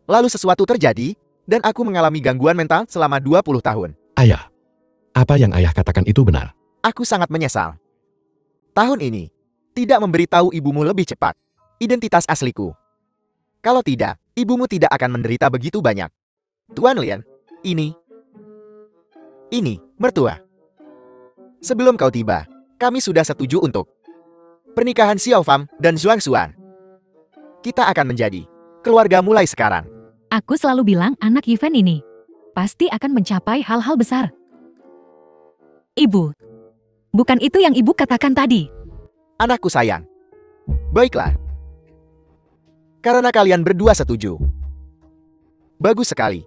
Lalu sesuatu terjadi, dan aku mengalami gangguan mental selama 20 tahun. Ayah, apa yang ayah katakan itu benar? Aku sangat menyesal. Tahun ini, tidak memberitahu ibumu lebih cepat identitas asliku. Kalau tidak, ibumu tidak akan menderita begitu banyak. Tuan Lin, ini mertua. Sebelum kau tiba, kami sudah setuju untuk pernikahan Xiao Fam dan Zhuang Xuan. Kita akan menjadi keluarga mulai sekarang. Aku selalu bilang anak Yifan ini pasti akan mencapai hal-hal besar. Ibu, bukan itu yang ibu katakan tadi. Anakku sayang. Baiklah. Karena kalian berdua setuju. Bagus sekali.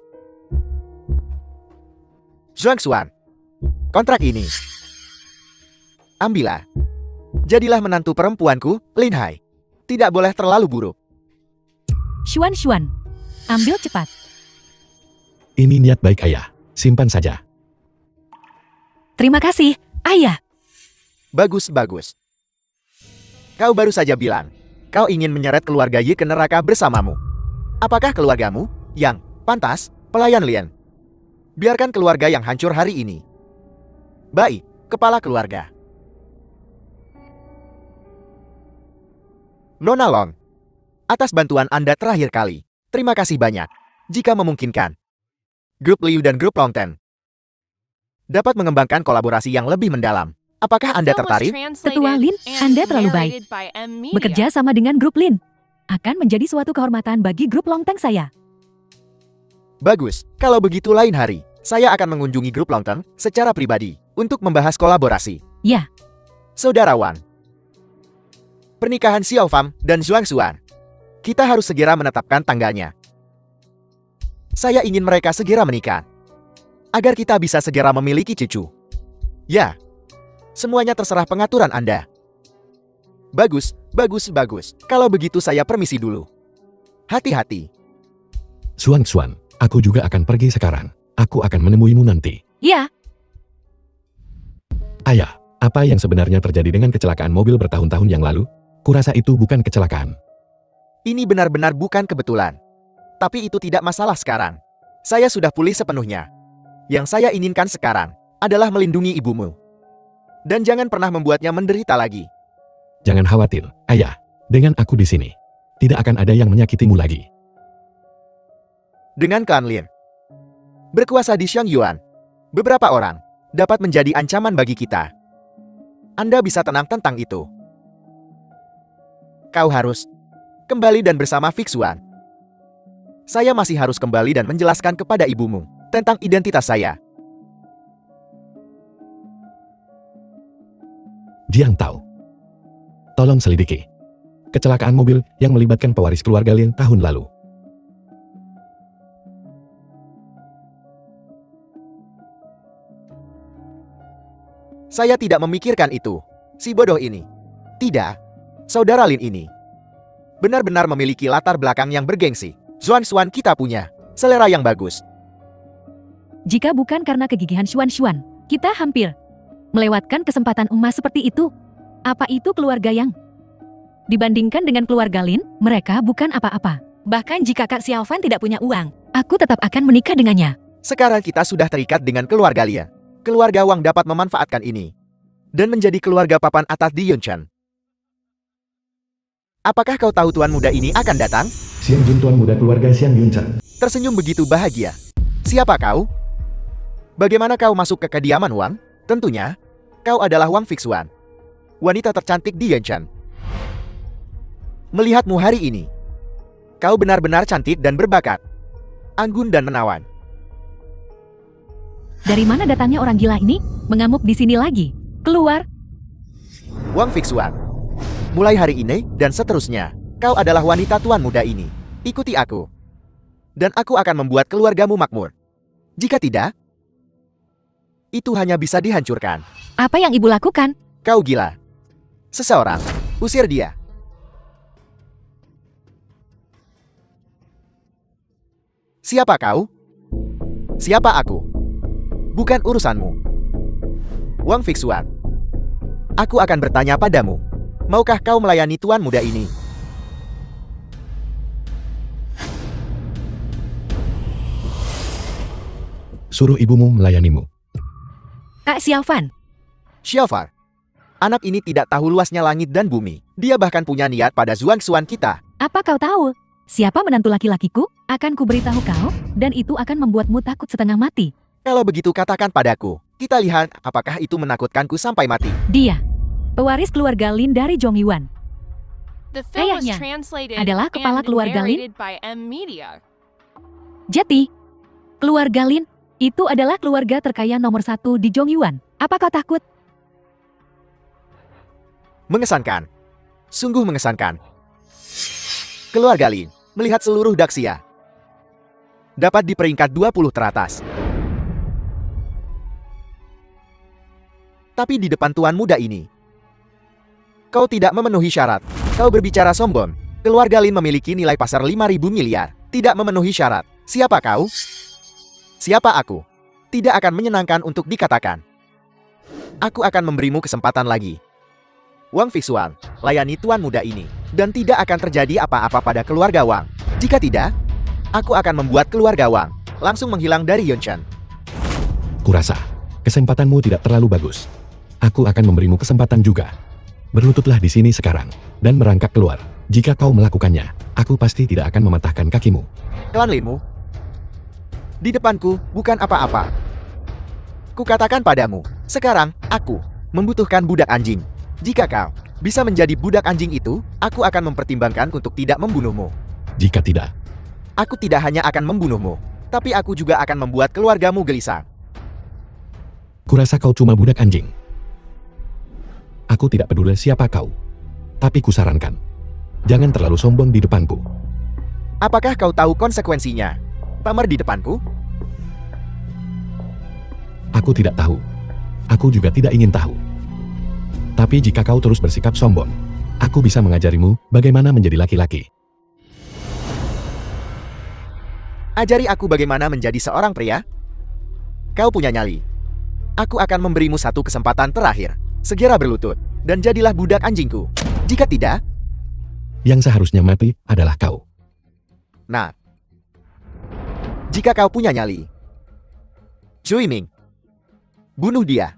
Zhuang Xuan, kontrak ini ambillah. Jadilah menantu perempuanku, Lin Hai. Tidak boleh terlalu buruk. Xuan, ambil cepat. Ini niat baik ayah, simpan saja. Terima kasih, ayah. Bagus. Kau baru saja bilang, kau ingin menyeret keluarga Yi ke neraka bersamamu. Apakah keluargamu yang pantas, pelayan Lin? Biarkan keluarga yang hancur hari ini. Baik, kepala keluarga. Nona Long, atas bantuan Anda terakhir kali, terima kasih banyak. Jika memungkinkan, Grup Liu dan Grup Longten dapat mengembangkan kolaborasi yang lebih mendalam. Apakah Anda tertarik? Ketua Lin, Anda terlalu baik. Bekerja sama dengan Grup Lin akan menjadi suatu kehormatan bagi Grup Longteng saya. Bagus, kalau begitu lain hari, saya akan mengunjungi Grup Longteng secara pribadi untuk membahas kolaborasi. Ya, Saudarawan, pernikahan Xiao Fam dan Zhuang Xuan, kita harus segera menetapkan tanggalnya. Saya ingin mereka segera menikah, agar kita bisa segera memiliki cucu. Ya, semuanya terserah pengaturan Anda. Bagus. Kalau begitu saya permisi dulu. Hati-hati. Zhuang Xuan, aku juga akan pergi sekarang. Aku akan menemuimu nanti. ya. Ayah, apa yang sebenarnya terjadi dengan kecelakaan mobil bertahun-tahun yang lalu? Kurasa itu bukan kecelakaan. Ini benar-benar bukan kebetulan. Tapi itu tidak masalah sekarang. Saya sudah pulih sepenuhnya. Yang saya inginkan sekarang adalah melindungi ibumu. Dan jangan pernah membuatnya menderita lagi. Jangan khawatir, ayah. Dengan aku di sini, tidak akan ada yang menyakitimu lagi. Dengan klan Lin berkuasa di Xiangyuan, beberapa orang dapat menjadi ancaman bagi kita. Anda bisa tenang tentang itu. Kau harus kembali dan bersama Fixuan. Saya masih harus kembali dan menjelaskan kepada ibumu tentang identitas saya. Jiang Tao, tolong selidiki kecelakaan mobil yang melibatkan pewaris keluarga Lin tahun lalu. Saya tidak memikirkan itu. Si bodoh ini. Tidak. Saudara Lin ini benar-benar memiliki latar belakang yang bergengsi. Zhuang Xuan kita punya selera yang bagus. Jika bukan karena kegigihan Xuan, kita hampir melewatkan kesempatan emas seperti itu. Apa itu keluarga Yang? Dibandingkan dengan keluarga Lin, mereka bukan apa-apa. Bahkan jika Kak Xiaofan tidak punya uang, aku tetap akan menikah dengannya. Sekarang kita sudah terikat dengan keluarga Lia. Keluarga Wang dapat memanfaatkan ini dan menjadi keluarga papan atas di Yunshan. Apakah kau tahu tuan muda ini akan datang? Xiang Jun, tuan muda keluarga Xiang Yunshan. Tersenyum begitu bahagia. Siapa kau? Bagaimana kau masuk ke kediaman Wang? Tentunya, kau adalah Wang Fixuan, wanita tercantik di Yunshan. Melihatmu hari ini, kau benar-benar cantik dan berbakat, anggun dan menawan. Dari mana datangnya orang gila ini? Mengamuk di sini lagi. Keluar. Wang Fixuan, mulai hari ini dan seterusnya, kau adalah wanita tuan muda ini. Ikuti aku, dan aku akan membuat keluargamu makmur. Jika tidak, itu hanya bisa dihancurkan. Apa yang ibu lakukan? Kau gila. Seseorang, usir dia. Siapa kau? Siapa aku? Bukan urusanmu. Wang Fixuan, aku akan bertanya padamu. Maukah kau melayani tuan muda ini? Suruh ibumu melayanimu. Kak Xiaofan, Xiaofar, anak ini tidak tahu luasnya langit dan bumi. Dia bahkan punya niat pada Xuan kita. apa kau tahu? Siapa menantu laki-lakiku? Akan kuberitahu kau, dan itu akan membuatmu takut setengah mati. Kalau begitu katakan padaku. Kita lihat apakah itu menakutkanku sampai mati. Dia, pewaris keluarga Lin dari Zhongyuan. The film was Ayahnya translated adalah kepala and keluarga Lin. narrated by M Media. Jadi, keluarga Lin itu adalah keluarga terkaya nomor 1 di Zhongyuan. Apa kau takut? Mengesankan. Sungguh mengesankan. Keluarga Lin melihat seluruh Daxia dapat di peringkat 20 teratas. Tapi di depan tuan muda ini, kau tidak memenuhi syarat. Kau berbicara sombong. Keluarga Lin memiliki nilai pasar 5.000 miliar. Tidak memenuhi syarat. Siapa kau? Siapa aku? Tidak akan menyenangkan untuk dikatakan. Aku akan memberimu kesempatan lagi. Wang Fixuan, layani tuan muda ini. Dan tidak akan terjadi apa-apa pada keluarga Wang. Jika tidak, aku akan membuat keluarga Wang langsung menghilang dari Yunshan. Kurasa, kesempatanmu tidak terlalu bagus. Aku akan memberimu kesempatan juga. Berlututlah di sini sekarang, dan merangkak keluar. Jika kau melakukannya, aku pasti tidak akan mematahkan kakimu. Klan Linmu di depanku bukan apa-apa. Kukatakan padamu, sekarang aku membutuhkan budak anjing. Jika kau bisa menjadi budak anjing itu, aku akan mempertimbangkan untuk tidak membunuhmu. Jika tidak, Aku tidak hanya akan membunuhmu, tapi aku juga akan membuat keluargamu gelisah. kurasa kau cuma budak anjing. Aku tidak peduli siapa kau. Tapi kusarankan, jangan terlalu sombong di depanku. Apakah kau tahu konsekuensinya? Pamer di depanku? Aku tidak tahu. Aku juga tidak ingin tahu. Tapi jika kau terus bersikap sombong, aku bisa mengajarimu bagaimana menjadi laki-laki. Ajari aku bagaimana menjadi seorang pria. Kau punya nyali. Aku akan memberimu satu kesempatan terakhir. Segera berlutut, dan jadilah budak anjingku. Jika tidak, Yang seharusnya mati adalah kau. nah. Jika kau punya nyali, Cui Ming, bunuh dia.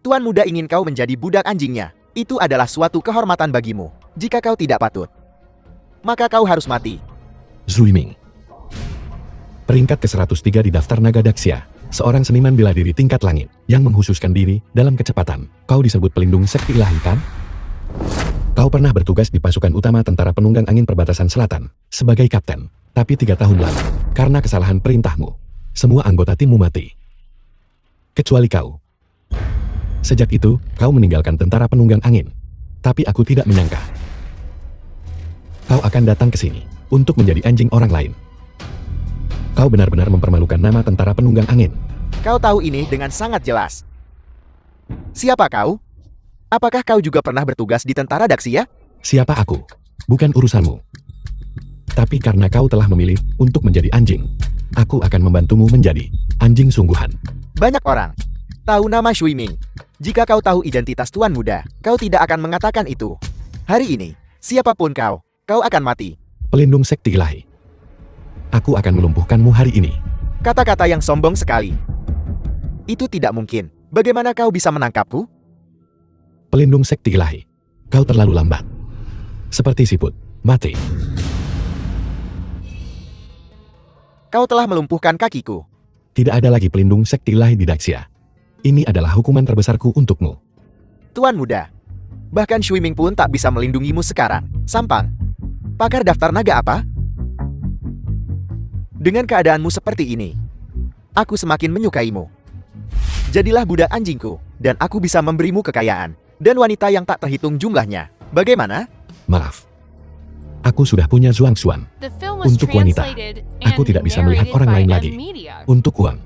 Tuan muda ingin kau menjadi budak anjingnya. Itu adalah suatu kehormatan bagimu. Jika kau tidak patut, maka kau harus mati. Zui Ming. Peringkat ke-103 di daftar naga Daxia. Seorang seniman bela diri tingkat langit yang menghususkan diri dalam kecepatan. Kau disebut pelindung sekti ilahi kan? Kau pernah bertugas di pasukan utama tentara penunggang angin perbatasan selatan sebagai kapten. Tapi 3 tahun lalu, karena kesalahan perintahmu, semua anggota timmu mati. Kecuali kau. Sejak itu, kau meninggalkan tentara penunggang angin. Tapi aku tidak menyangka kau akan datang ke sini untuk menjadi anjing orang lain. Kau benar-benar mempermalukan nama tentara penunggang angin. Kau tahu ini dengan sangat jelas. Siapa kau? Apakah kau juga pernah bertugas di tentara Daxia? Siapa aku? Bukan urusanmu. Tapi karena kau telah memilih untuk menjadi anjing, Aku akan membantumu menjadi anjing sungguhan. Banyak orang tahu nama Shui Ming. Jika kau tahu identitas Tuan Muda, kau tidak akan mengatakan itu. Hari ini, siapapun kau akan mati. Pelindung sekti ilahi. Aku akan melumpuhkanmu hari ini. Kata-kata yang sombong sekali. Itu tidak mungkin. Bagaimana kau bisa menangkapku? Pelindung sekti ilahi. Kau terlalu lambat. Seperti siput, mati. Kau telah melumpuhkan kakiku. Tidak ada lagi pelindung sekti ilahi di Daxia. Ini adalah hukuman terbesarku untukmu. Tuan Muda. Bahkan Shui Ming pun tak bisa melindungimu sekarang. Sampang. Pakar daftar naga apa? Dengan keadaanmu seperti ini, aku semakin menyukaimu. Jadilah budak anjingku, dan aku bisa memberimu kekayaan, dan wanita yang tak terhitung jumlahnya. Bagaimana? Maaf. Aku sudah punya Zhuangxuan. The film was Untuk wanita, translated aku and tidak bisa melihat narrated orang by lain M lagi. Media. Untuk uang,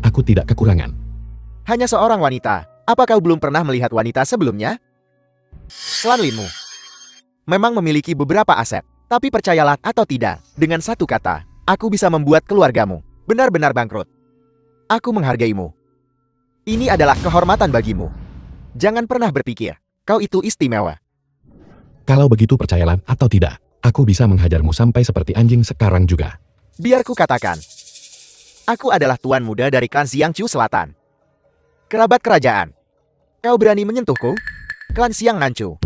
aku tidak kekurangan. Hanya seorang wanita. Apa kau belum pernah melihat wanita sebelumnya? Klan Linmu memang memiliki beberapa aset, tapi percayalah atau tidak, dengan satu kata, aku bisa membuat keluargamu benar-benar bangkrut. Aku menghargaimu. Ini adalah kehormatan bagimu. Jangan pernah berpikir, kau itu istimewa. Kalau begitu percayalah atau tidak, aku bisa menghajarmu sampai seperti anjing sekarang juga. Biar ku katakan, aku adalah Tuan Muda dari klan Xiangqiu Selatan. Kerabat kerajaan. Kau berani menyentuhku? Klan Xiang Nanchu.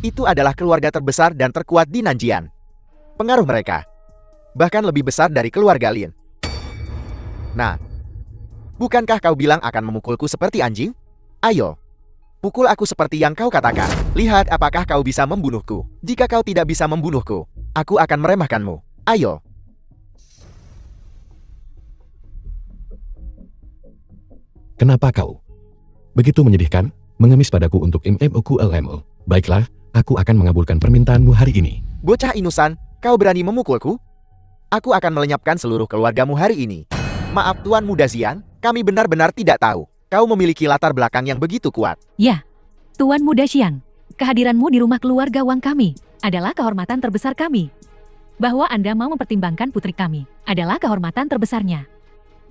Itu adalah keluarga terbesar dan terkuat di Nanjian. Pengaruh mereka bahkan lebih besar dari keluarga Lin. Nah, bukankah kau bilang akan memukulku seperti anjing? Ayo, pukul aku seperti yang kau katakan. Lihat apakah kau bisa membunuhku. Jika kau tidak bisa membunuhku, aku akan meremehkanmu. Ayo. Kenapa kau begitu menyedihkan, mengemis padaku untuk MMOQLMO? Baiklah, aku akan mengabulkan permintaanmu hari ini. Bocah inusan, kau berani memukulku? Aku akan melenyapkan seluruh keluargamu hari ini. Maaf Tuan Muda Xian, kami benar-benar tidak tahu. Kau memiliki latar belakang yang begitu kuat. Ya, Tuan Muda Xiang, kehadiranmu di rumah keluarga Wang kami adalah kehormatan terbesar kami. Bahwa Anda mau mempertimbangkan putri kami adalah kehormatan terbesarnya.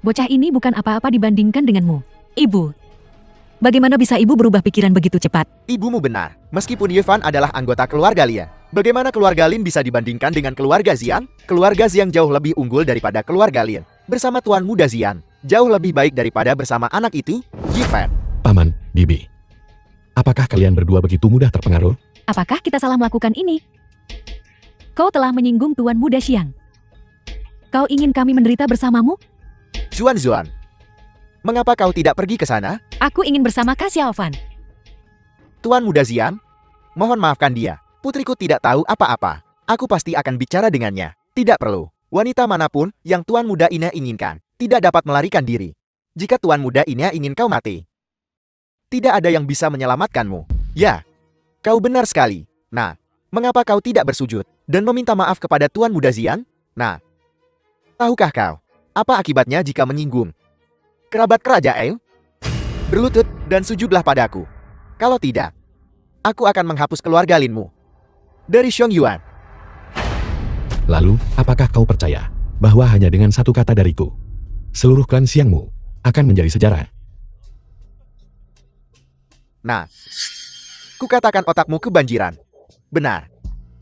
Bocah ini bukan apa-apa dibandingkan denganmu. Ibu, bagaimana bisa ibu berubah pikiran begitu cepat? Ibumu benar. Meskipun Yevan adalah anggota keluarga Lin, bagaimana keluarga Lin bisa dibandingkan dengan keluarga Xiang? Keluarga Xiang jauh lebih unggul daripada keluarga Lin. Bersama Tuan Muda Xian, jauh lebih baik daripada bersama anak itu, Yevan. Paman, Bibi. Apakah kalian berdua begitu mudah terpengaruh? Apakah kita salah melakukan ini? Kau telah menyinggung Tuan Muda Xiang. Kau ingin kami menderita bersamamu? Zuan, mengapa kau tidak pergi ke sana? Aku ingin bersama Kak Xiaofan. Tuan Muda Xian, mohon maafkan dia. Putriku tidak tahu apa-apa. Aku pasti akan bicara dengannya. Tidak perlu. Wanita manapun yang Tuan Muda Ina inginkan, tidak dapat melarikan diri. Jika Tuan Muda Ina ingin kau mati, tidak ada yang bisa menyelamatkanmu. Ya, kau benar sekali. Nah, mengapa kau tidak bersujud dan meminta maaf kepada Tuan Muda Xian? Nah, tahukah kau, apa akibatnya jika menyinggung kerabat kerajaan? Berlutut dan sujudlah padaku. Kalau tidak, aku akan menghapus keluarga Linmu dari Xiangyuan. Lalu, apakah kau percaya bahwa hanya dengan satu kata dariku, seluruh klan Xiangmu akan menjadi sejarah? Nah, kukatakan otakmu kebanjiran. Benar.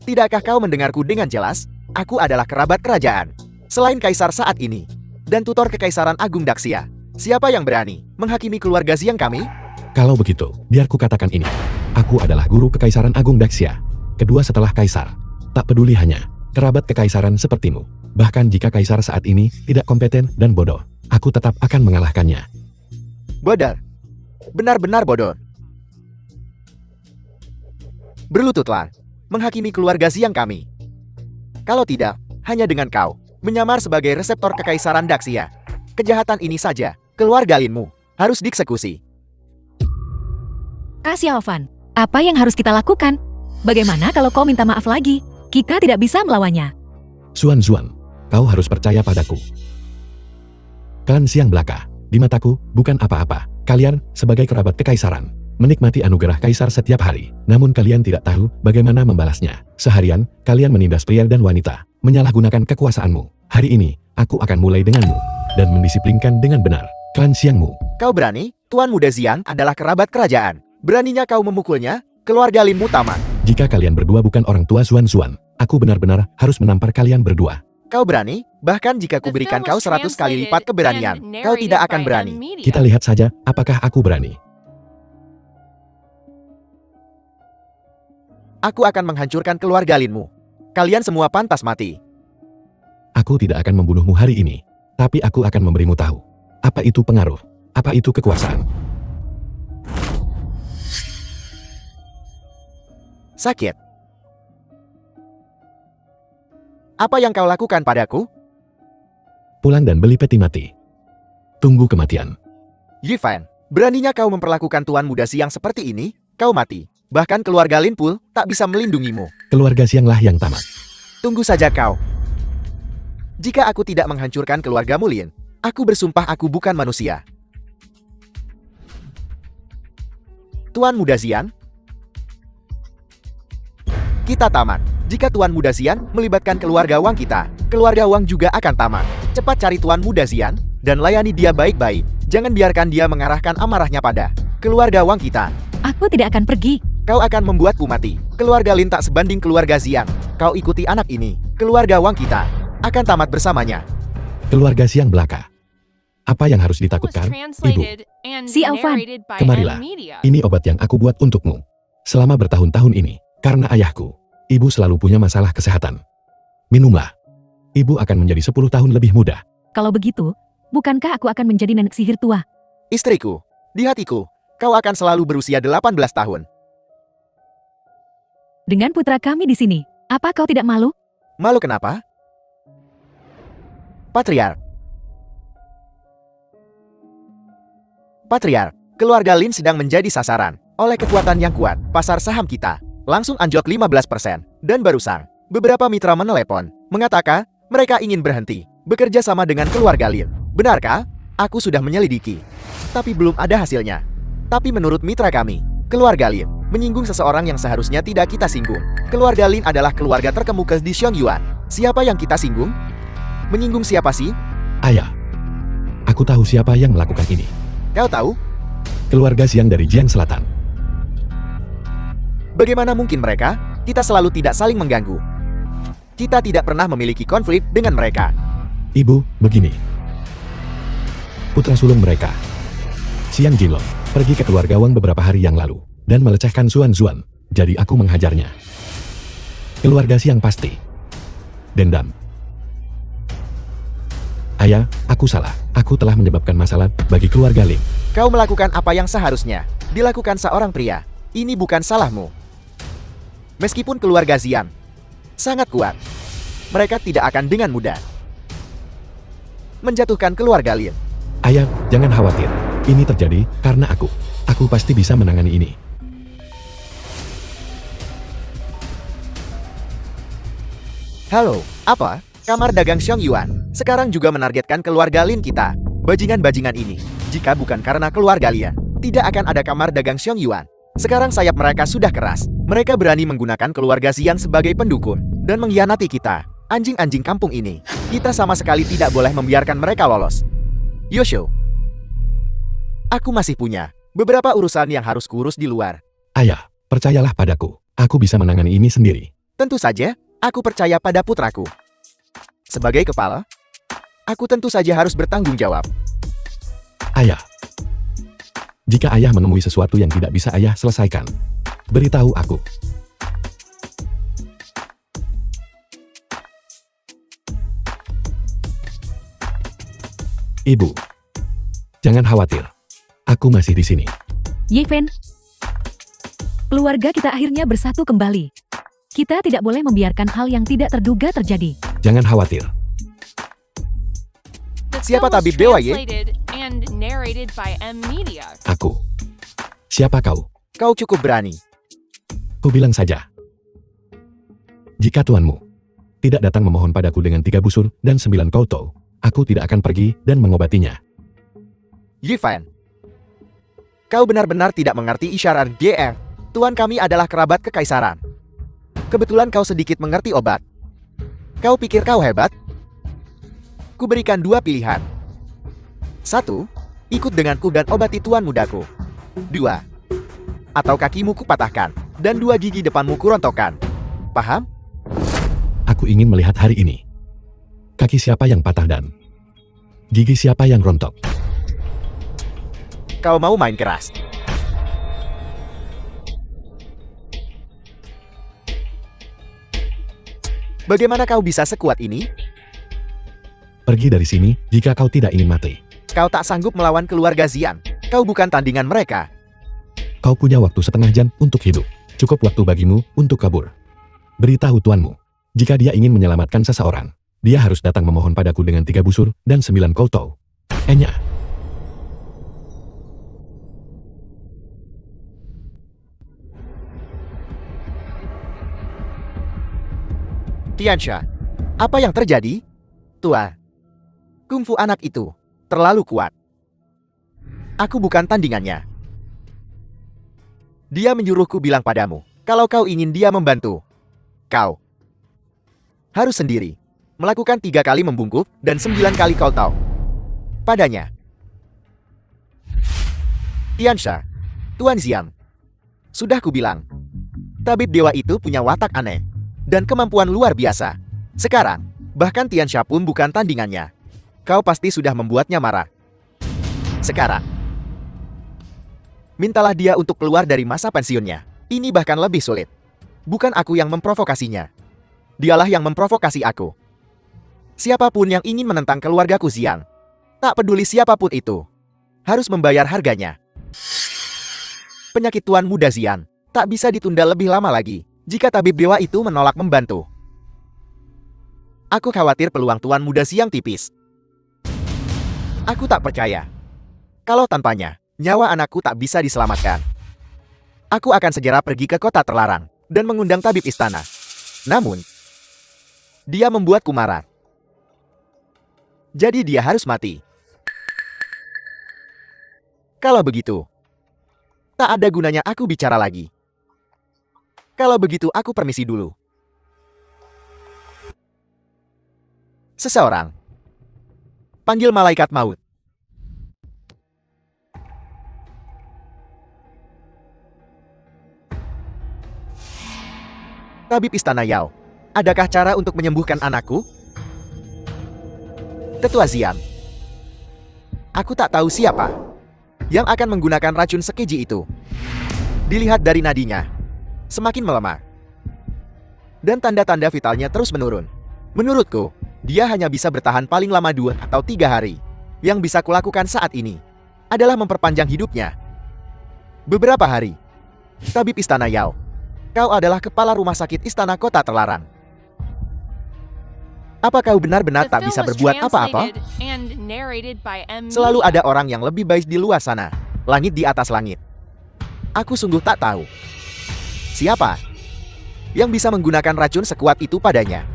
Tidakkah kau mendengarku dengan jelas? Aku adalah kerabat kerajaan. Selain kaisar saat ini, dan tutor Kekaisaran Agung Daxia. Siapa yang berani menghakimi keluarga Xiang kami? Kalau begitu, biar ku katakan ini. Aku adalah guru Kekaisaran Agung Daxia. Kedua setelah kaisar. Tak peduli hanya kerabat kekaisaran sepertimu. Bahkan jika kaisar saat ini tidak kompeten dan bodoh, aku tetap akan mengalahkannya. Bodoh. Benar-benar bodoh. Berlututlah menghakimi keluarga Xiang kami. Kalau tidak, hanya dengan kau menyamar sebagai reseptor Kekaisaran Daxia. Kejahatan ini saja, keluarga Linmu harus dieksekusi. Kak Xiaofan, apa yang harus kita lakukan? Bagaimana kalau kau minta maaf lagi? Kita tidak bisa melawannya. Zuan, kau harus percaya padaku. Klan Xiang belaka, di mataku, bukan apa-apa. Kalian, sebagai kerabat kekaisaran, menikmati anugerah kaisar setiap hari. Namun kalian tidak tahu bagaimana membalasnya. Seharian, kalian menindas pria dan wanita, menyalahgunakan kekuasaanmu. Hari ini, aku akan mulai denganmu dan mendisiplinkan dengan benar klan Xiangmu. Kau berani? Tuan Muda Xiang adalah kerabat kerajaan. Beraninya kau memukulnya? Keluarga Linmu tamat. Jika kalian berdua bukan orang tua Xuan, aku benar-benar harus menampar kalian berdua. Kau berani? Bahkan jika The kuberikan film kau was 100 kali lipat translated keberanian, and kau tidak narrated akan by berani. M Media. Kita lihat saja apakah aku berani. Aku akan menghancurkan keluarga Linmu. Kalian semua pantas mati. Aku tidak akan membunuhmu hari ini, tapi aku akan memberimu tahu. Apa itu pengaruh? Apa itu kekuasaan? Sakit. Apa yang kau lakukan padaku? Pulang dan beli peti mati. Tunggu kematian. Yifan, beraninya kau memperlakukan Tuan Muda Xiang seperti ini? Kau mati. Bahkan keluarga Linpul tak bisa melindungimu. Keluarga Xianglah yang tamat. Tunggu saja kau. Jika aku tidak menghancurkan keluargamu Lin, aku bersumpah aku bukan manusia. Tuan Muda Xiang, kita tamat. Jika Tuan Muda Xiang melibatkan keluarga Wang kita, keluarga Wang juga akan tamat. Cepat cari Tuan Muda Xiang dan layani dia baik-baik. Jangan biarkan dia mengarahkan amarahnya pada keluarga Wang kita. Aku tidak akan pergi. Kau akan membuatku mati. Keluarga Lin tak sebanding keluarga Xiang. Kau ikuti anak ini. Keluarga Wang kita akan tamat bersamanya. Keluarga Xiang belaka. Apa yang harus It was ditakutkan, Ibu? translated and Si Aufan, narrated by kemarilah. M Media. Ini obat yang aku buat untukmu. Selama bertahun-tahun ini, karena ayahku, ibu selalu punya masalah kesehatan. Minumlah. Ibu akan menjadi 10 tahun lebih muda. Kalau begitu, bukankah aku akan menjadi nenek sihir tua? Istriku, di hatiku, kau akan selalu berusia 18 tahun. Dengan putra kami di sini, apa kau tidak malu? Malu kenapa? Patriark, keluarga Lin sedang menjadi sasaran oleh kekuatan yang kuat. Pasar saham kita langsung anjlok 15%. Dan barusan, beberapa mitra menelepon, mengatakan mereka ingin berhenti bekerja sama dengan keluarga Lin. Benarkah? Aku sudah menyelidiki, tapi belum ada hasilnya. Tapi menurut mitra kami, keluarga Lin menyinggung seseorang yang seharusnya tidak kita singgung. Keluarga Lin adalah keluarga terkemuka di Xiangyuan. Siapa yang kita singgung? Menyinggung siapa sih? Ayah, aku tahu siapa yang melakukan ini. Kau tahu? Keluarga Xiang dari Jiang Selatan. Bagaimana mungkin mereka? Kita selalu tidak saling mengganggu. Kita tidak pernah memiliki konflik dengan mereka. Ibu, begini. Putra sulung mereka, Xiang Jinlong, pergi ke keluarga Wang beberapa hari yang lalu dan melecehkan Xuan. Jadi aku menghajarnya. Keluarga Xiang pasti dendam. Ayah, aku salah. Aku telah menyebabkan masalah bagi keluarga Lin. Kau melakukan apa yang seharusnya dilakukan seorang pria. Ini bukan salahmu. Meskipun keluarga Xiang sangat kuat, mereka tidak akan dengan mudah menjatuhkan keluarga Lin. Ayah, jangan khawatir. Ini terjadi karena aku. Aku pasti bisa menangani ini. Halo, apa? Kamar dagang Xiangyuan sekarang juga menargetkan keluarga Lin kita. Bajingan-bajingan ini, jika bukan karena keluarga Lin, tidak akan ada kamar dagang Xiangyuan. Sekarang sayap mereka sudah keras. Mereka berani menggunakan keluarga Xiang sebagai pendukung dan mengkhianati kita. Anjing-anjing kampung ini, kita sama sekali tidak boleh membiarkan mereka lolos. Yosho, aku masih punya beberapa urusan yang harus kurus di luar. Ayah, percayalah padaku. Aku bisa menangani ini sendiri. Tentu saja, aku percaya pada putraku. Sebagai kepala, aku tentu saja harus bertanggung jawab. Ayah, jika ayah menemui sesuatu yang tidak bisa ayah selesaikan, beritahu aku. Ibu, jangan khawatir. Aku masih di sini. Yeven, keluarga kita akhirnya bersatu kembali. Kita tidak boleh membiarkan hal yang tidak terduga terjadi. Jangan khawatir. The Siapa film was tabib dewa, Ye? translated and narrated by M Media. Aku. Siapa kau? Kau cukup berani. Ku bilang saja. Jika tuanmu tidak datang memohon padaku dengan 3 busur dan 9 koutou, aku tidak akan pergi dan mengobatinya. Yifan, kau benar-benar tidak mengerti isyarat GR. Tuan kami adalah kerabat kekaisaran. Kebetulan kau sedikit mengerti obat. Kau pikir kau hebat? Kuberikan dua pilihan. 1. Ikut denganku dan obati tuan mudaku. 2. Atau kakimu kupatahkan, dan 2 gigi depanmu kurontokkan. Paham? Aku ingin melihat hari ini. Kaki siapa yang patah dan gigi siapa yang rontok. Kau mau main keras? Bagaimana kau bisa sekuat ini? Pergi dari sini jika kau tidak ingin mati. Kau tak sanggup melawan keluarga Xian. Kau bukan tandingan mereka. Kau punya waktu setengah jam untuk hidup. Cukup waktu bagimu untuk kabur. Beritahu tuanmu, jika dia ingin menyelamatkan seseorang, dia harus datang memohon padaku dengan 3 busur dan 9 koutou. Enya. Tiansha, apa yang terjadi? Tua, kungfu anak itu terlalu kuat. Aku bukan tandingannya. Dia menyuruhku bilang padamu, kalau kau ingin dia membantu, kau harus sendiri melakukan 3 kali membungkuk dan 9 kali koutou padanya. Tiansha, Tuan Xian, sudah kubilang, tabib dewa itu punya watak aneh dan kemampuan luar biasa. Sekarang, bahkan Tiansha pun bukan tandingannya. Kau pasti sudah membuatnya marah. Sekarang, mintalah dia untuk keluar dari masa pensiunnya. Ini bahkan lebih sulit. Bukan aku yang memprovokasinya. Dialah yang memprovokasi aku. Siapapun yang ingin menentang keluargaku Xian, tak peduli siapapun itu, harus membayar harganya. Penyakit Tuan Muda Xian tak bisa ditunda lebih lama lagi jika tabib dewa itu menolak membantu. Aku khawatir peluang Tuan Muda Xian tipis. Aku tak percaya. Kalau tanpanya, nyawa anakku tak bisa diselamatkan. Aku akan segera pergi ke kota terlarang dan mengundang tabib istana. Namun, dia membuatku marah. Jadi dia harus mati. Kalau begitu, tak ada gunanya aku bicara lagi. Kalau begitu aku permisi dulu. Seseorang panggil malaikat maut. Tabib Istana Yao, adakah cara untuk menyembuhkan anakku? Tetua Xian, aku tak tahu siapa yang akan menggunakan racun sekeji itu. Dilihat dari nadinya, semakin melemah. Dan tanda-tanda vitalnya terus menurun. Menurutku, dia hanya bisa bertahan paling lama 2 atau 3 hari. Yang bisa kulakukan saat ini adalah memperpanjang hidupnya. Beberapa hari. Tabib Istana Yao, kau adalah kepala rumah sakit Istana Kota Terlarang. Apa kau benar-benar The tak film bisa was berbuat apa-apa? translated and narrated by M. Selalu Media. ada orang yang lebih baik di luar sana. Langit di atas langit. Aku sungguh tak tahu siapa yang bisa menggunakan racun sekuat itu padanya.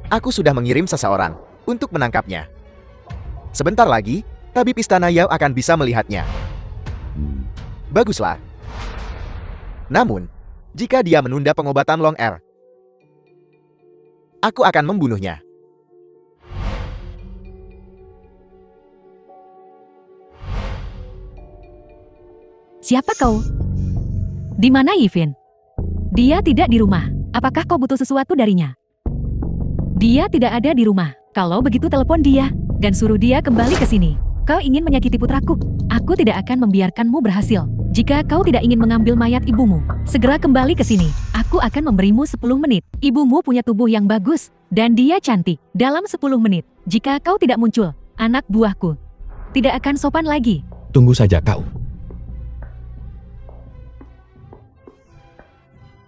Aku sudah mengirim seseorang untuk menangkapnya. Sebentar lagi, tabib Istana Yao akan bisa melihatnya. Baguslah. Namun, jika dia menunda pengobatan Long Air, aku akan membunuhnya. Siapa kau? Di mana Yifin? Dia tidak di rumah. Apakah kau butuh sesuatu darinya? Dia tidak ada di rumah. Kalau begitu telepon dia dan suruh dia kembali ke sini. Kau ingin menyakiti putraku? Aku tidak akan membiarkanmu berhasil. Jika kau tidak ingin mengambil mayat ibumu, segera kembali ke sini. Aku akan memberimu 10 menit. Ibumu punya tubuh yang bagus dan dia cantik. Dalam 10 menit, jika kau tidak muncul, anak buahku tidak akan sopan lagi. Tunggu saja kau.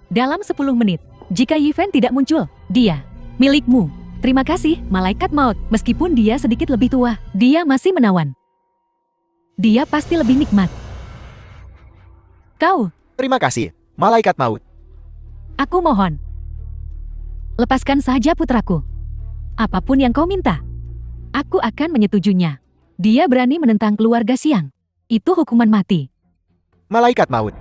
Dalam 10 menit, jika Yifan tidak muncul, dia milikmu. Terima kasih, malaikat maut. Meskipun dia sedikit lebih tua, dia masih menawan. Dia pasti lebih nikmat. Kau, Terima kasih, malaikat maut. aku mohon. Lepaskan saja putraku. Apapun yang kau minta, aku akan menyetujuinya. Dia berani menentang keluarga Siang. Itu hukuman mati. Malaikat maut.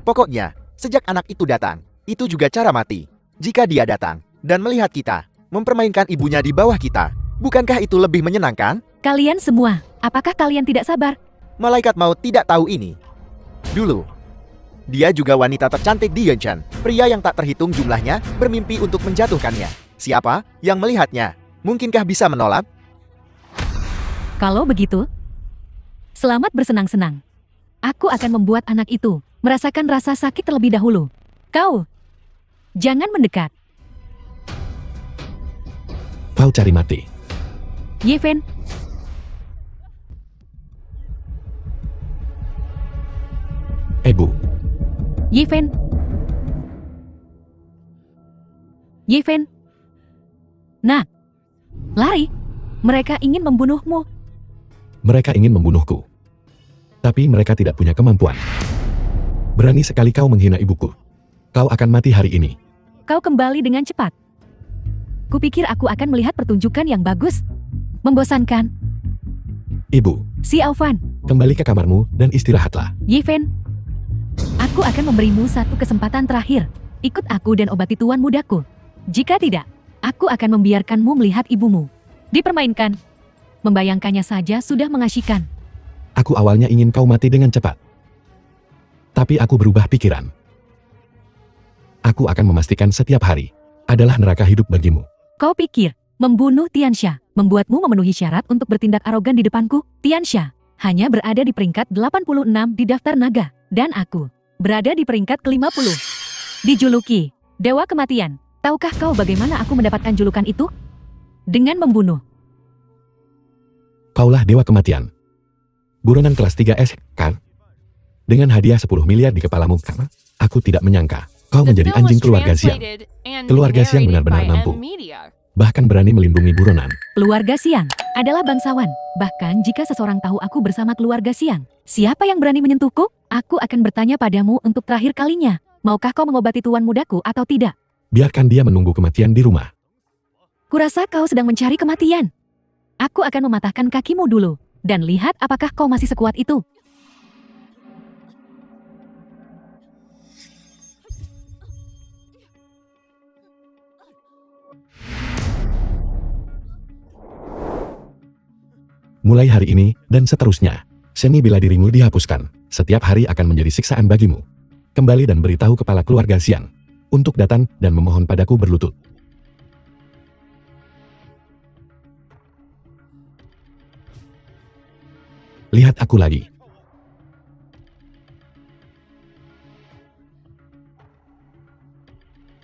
Pokoknya, sejak anak itu datang, itu juga cara mati. Jika dia datang dan melihat kita mempermainkan ibunya di bawah kita, Bukankah itu lebih menyenangkan? Kalian semua, apakah kalian tidak sabar? Malaikat maut tidak tahu ini. Dulu, dia juga wanita tercantik di Yunshan. Pria yang tak terhitung jumlahnya bermimpi untuk menjatuhkannya. Siapa yang melihatnya? Mungkinkah bisa menolak? Kalau begitu, selamat bersenang-senang. Aku akan membuat anak itu merasakan rasa sakit terlebih dahulu. Kau, jangan mendekat. Kau cari mati. Yeven, Ebu, Yeven. Yeven. Nah, lari. Mereka ingin membunuhmu. mereka ingin membunuhku. Tapi mereka tidak punya kemampuan. Berani sekali kau menghina ibuku. Kau akan mati hari ini. Kau kembali dengan cepat. Kupikir aku akan melihat pertunjukan yang bagus. Membosankan. Ibu, Si Aufan, kembali ke kamarmu dan istirahatlah. Yeven. Aku akan memberimu satu kesempatan terakhir. Ikut aku dan obati tuan mudaku. Jika tidak, aku akan membiarkanmu melihat ibumu dipermainkan. Membayangkannya saja sudah mengasyikkan. Aku awalnya ingin kau mati dengan cepat. Tapi aku berubah pikiran. Aku akan memastikan setiap hari adalah neraka hidup bagimu. Kau pikir, membunuh Tiansha membuatmu memenuhi syarat untuk bertindak arogan di depanku? Tiansha hanya berada di peringkat 86 di daftar naga. Dan aku berada di peringkat ke-50. Dijuluki Dewa Kematian. Tahukah kau bagaimana aku mendapatkan julukan itu? Dengan membunuh. Kaulah Dewa Kematian. Buronan kelas 3S, kan? Dengan hadiah 10 miliar di kepalamu, kan? Aku tidak menyangka kau The menjadi film anjing was keluarga Siang. translated and Keluarga Siang narrated benar-benar by mampu. M Media. Bahkan berani melindungi buronan. Keluarga Siang adalah bangsawan. Bahkan jika seseorang tahu aku bersama keluarga Siang, siapa yang berani menyentuhku? Aku akan bertanya padamu untuk terakhir kalinya. Maukah kau mengobati tuan mudaku atau tidak? Biarkan dia menunggu kematian di rumah. Kurasa kau sedang mencari kematian. Aku akan mematahkan kakimu dulu. Dan lihat apakah kau masih sekuat itu. Mulai hari ini, dan seterusnya, seni bela dirimu dihapuskan. Setiap hari akan menjadi siksaan bagimu. Kembali dan beritahu kepala keluarga Siang untuk datang dan memohon padaku berlutut. Lihat aku lagi.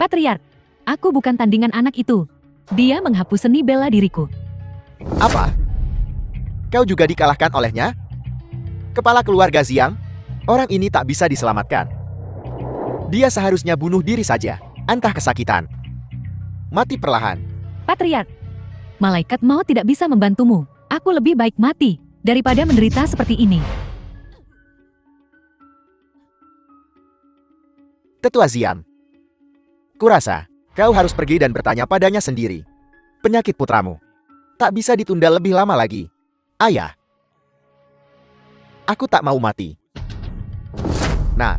Patriark, aku bukan tandingan anak itu. Dia menghapus seni bela diriku. Apa? Kau juga dikalahkan olehnya? Kepala keluarga Xiang? Orang ini tak bisa diselamatkan. Dia seharusnya bunuh diri saja, entah kesakitan. Mati perlahan. Patriark, malaikat maut tidak bisa membantumu. Aku lebih baik mati daripada menderita seperti ini. Tetua Xiang. Kurasa, kau harus pergi dan bertanya padanya sendiri. Penyakit putramu tak bisa ditunda lebih lama lagi. Ayah. Aku tak mau mati. Nah,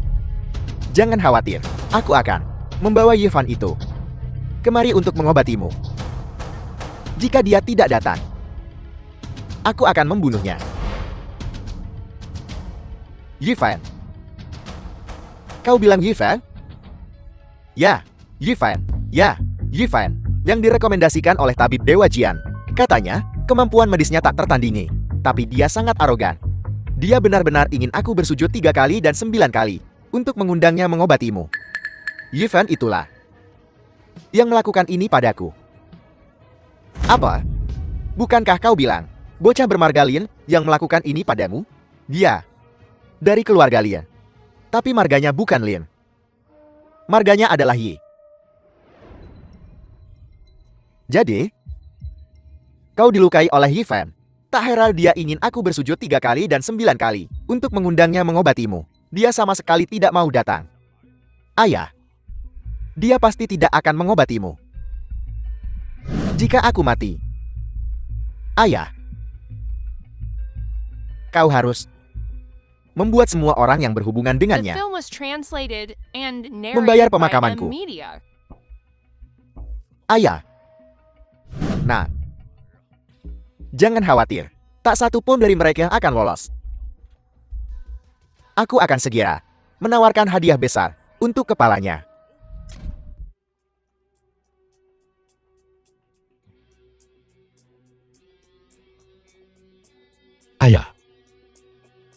jangan khawatir. Aku akan membawa Yevan itu kemari untuk mengobatimu. Jika dia tidak datang, aku akan membunuhnya. Yevan. Kau bilang Yevan? Ya, Yevan. Ya, Yevan. Yang direkomendasikan oleh tabib Dewa Jian. Katanya, kemampuan medisnya tak tertandingi. Tapi dia sangat arogan. Dia benar-benar ingin aku bersujud 3 kali dan 9 kali untuk mengundangnya mengobatimu. Yevan itulah yang melakukan ini padaku. Apa? Bukankah kau bilang bocah bermarga Lin yang melakukan ini padamu? Dia dari keluarga Lin. Tapi marganya bukan Lin. Marganya adalah Yi. Jadi, kau dilukai oleh Yevan. Tak heran dia ingin aku bersujud 3 kali dan 9 kali untuk mengundangnya mengobatimu. Dia sama sekali tidak mau datang. Ayah, dia pasti tidak akan mengobatimu. Jika aku mati, ayah, kau harus membuat semua orang yang berhubungan The dengannya film was translated and membayar narrated by pemakamanku. M Media. Ayah. Nah, Jangan khawatir, tak satu pun dari mereka akan lolos. Aku akan segera menawarkan hadiah besar untuk kepalanya. Ayah.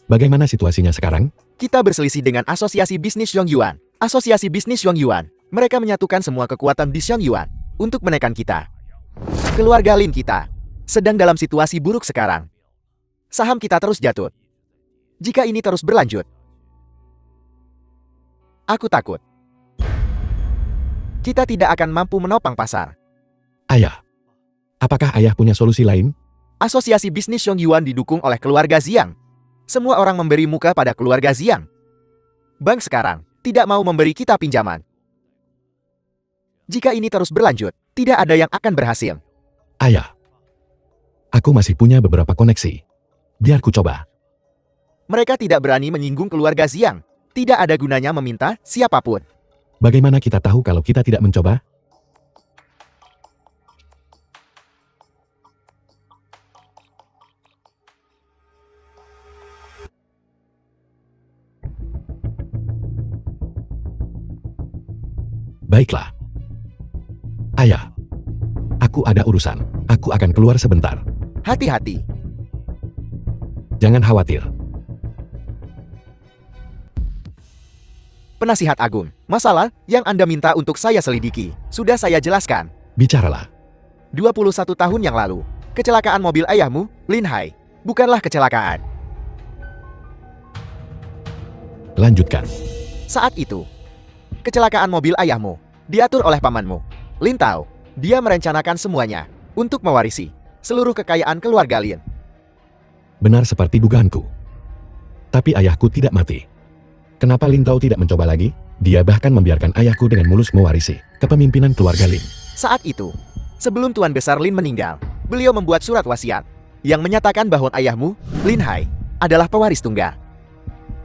Bagaimana situasinya sekarang? Kita berselisih dengan Asosiasi Bisnis Yongyuan. Asosiasi Bisnis Yongyuan. Mereka menyatukan semua kekuatan di Yongyuan untuk menekan kita. Keluarga Lin kita sedang dalam situasi buruk sekarang. Saham kita terus jatuh. Jika ini terus berlanjut, aku takut kita tidak akan mampu menopang pasar. Ayah. Apakah ayah punya solusi lain? Asosiasi Bisnis Yongyuan didukung oleh keluarga Ziang. Semua orang memberi muka pada keluarga Ziang. Bank sekarang tidak mau memberi kita pinjaman. Jika ini terus berlanjut, tidak ada yang akan berhasil. Ayah. Aku masih punya beberapa koneksi. Biar ku coba. Mereka tidak berani menyinggung keluarga Ziang. Tidak ada gunanya meminta siapapun. Bagaimana kita tahu kalau kita tidak mencoba? Baiklah. Ayah. Aku ada urusan. Aku akan keluar sebentar. Hati-hati. Jangan khawatir. Penasihat Agung, masalah yang Anda minta untuk saya selidiki, sudah saya jelaskan. Bicaralah. 21 tahun yang lalu, kecelakaan mobil ayahmu, Lin Hai, bukanlah kecelakaan. Lanjutkan. Saat itu, kecelakaan mobil ayahmu diatur oleh pamanmu, Lin Tao. Dia merencanakan semuanya untuk mewarisi seluruh kekayaan keluarga Lin. Benar seperti dugaanku. Tapi ayahku tidak mati. Kenapa Lin Tao tidak mencoba lagi? Dia bahkan membiarkan ayahku dengan mulus mewarisi kepemimpinan keluarga Lin. Saat itu, sebelum Tuan Besar Lin meninggal, beliau membuat surat wasiat yang menyatakan bahwa ayahmu, Lin Hai, adalah pewaris tunggal.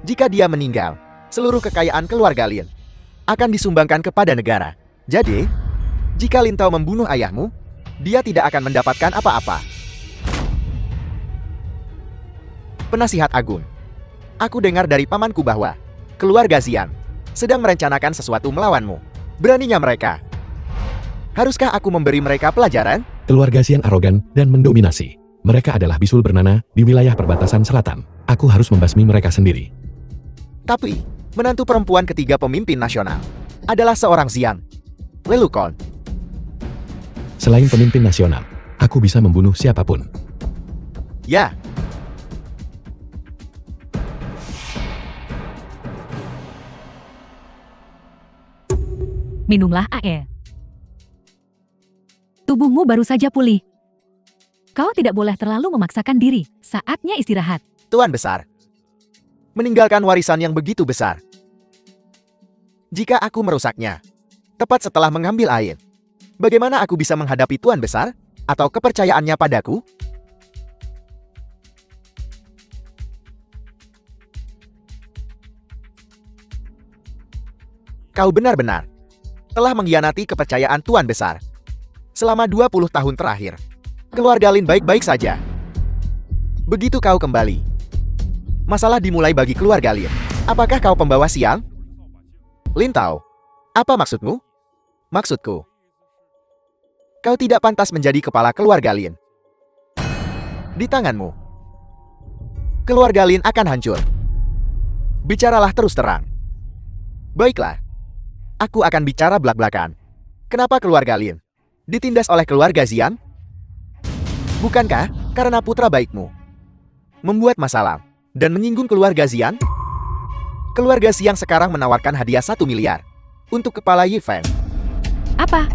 Jika dia meninggal, seluruh kekayaan keluarga Lin akan disumbangkan kepada negara. Jadi, jika Lin Tao membunuh ayahmu, dia tidak akan mendapatkan apa-apa. Penasihat Agung, aku dengar dari pamanku bahwa keluarga Zian sedang merencanakan sesuatu melawanmu. Beraninya mereka. Haruskah aku memberi mereka pelajaran? Keluarga Xian arogan dan mendominasi. Mereka adalah bisul bernanah di wilayah perbatasan selatan. Aku harus membasmi mereka sendiri. Tapi, menantu perempuan ketiga pemimpin nasional adalah seorang Zian, Lelukon. Selain pemimpin nasional, aku bisa membunuh siapapun. Ya. Minumlah air. Tubuhmu baru saja pulih. Kau tidak boleh terlalu memaksakan diri. Saatnya istirahat. Tuan Besar, meninggalkan warisan yang begitu besar. Jika aku merusaknya, tepat setelah mengambil air, bagaimana aku bisa menghadapi Tuan Besar atau kepercayaannya padaku? Kau benar-benar telah mengkhianati kepercayaan Tuan Besar. Selama 20 tahun terakhir, keluarga Lin baik-baik saja. Begitu kau kembali, masalah dimulai bagi keluarga Lin. Apakah kau pembawa sial? Lin Tao, apa maksudmu? Maksudku, kau tidak pantas menjadi kepala keluarga Lin. Di tanganmu, keluarga Lin akan hancur. Bicaralah terus terang. Baiklah, aku akan bicara belak-belakan. Kenapa keluarga Lin ditindas oleh keluarga Zian? Bukankah karena putra baikmu membuat masalah dan menyinggung keluarga Zian? Keluarga Zian sekarang menawarkan hadiah 1 miliar untuk kepala Yifan. Apa?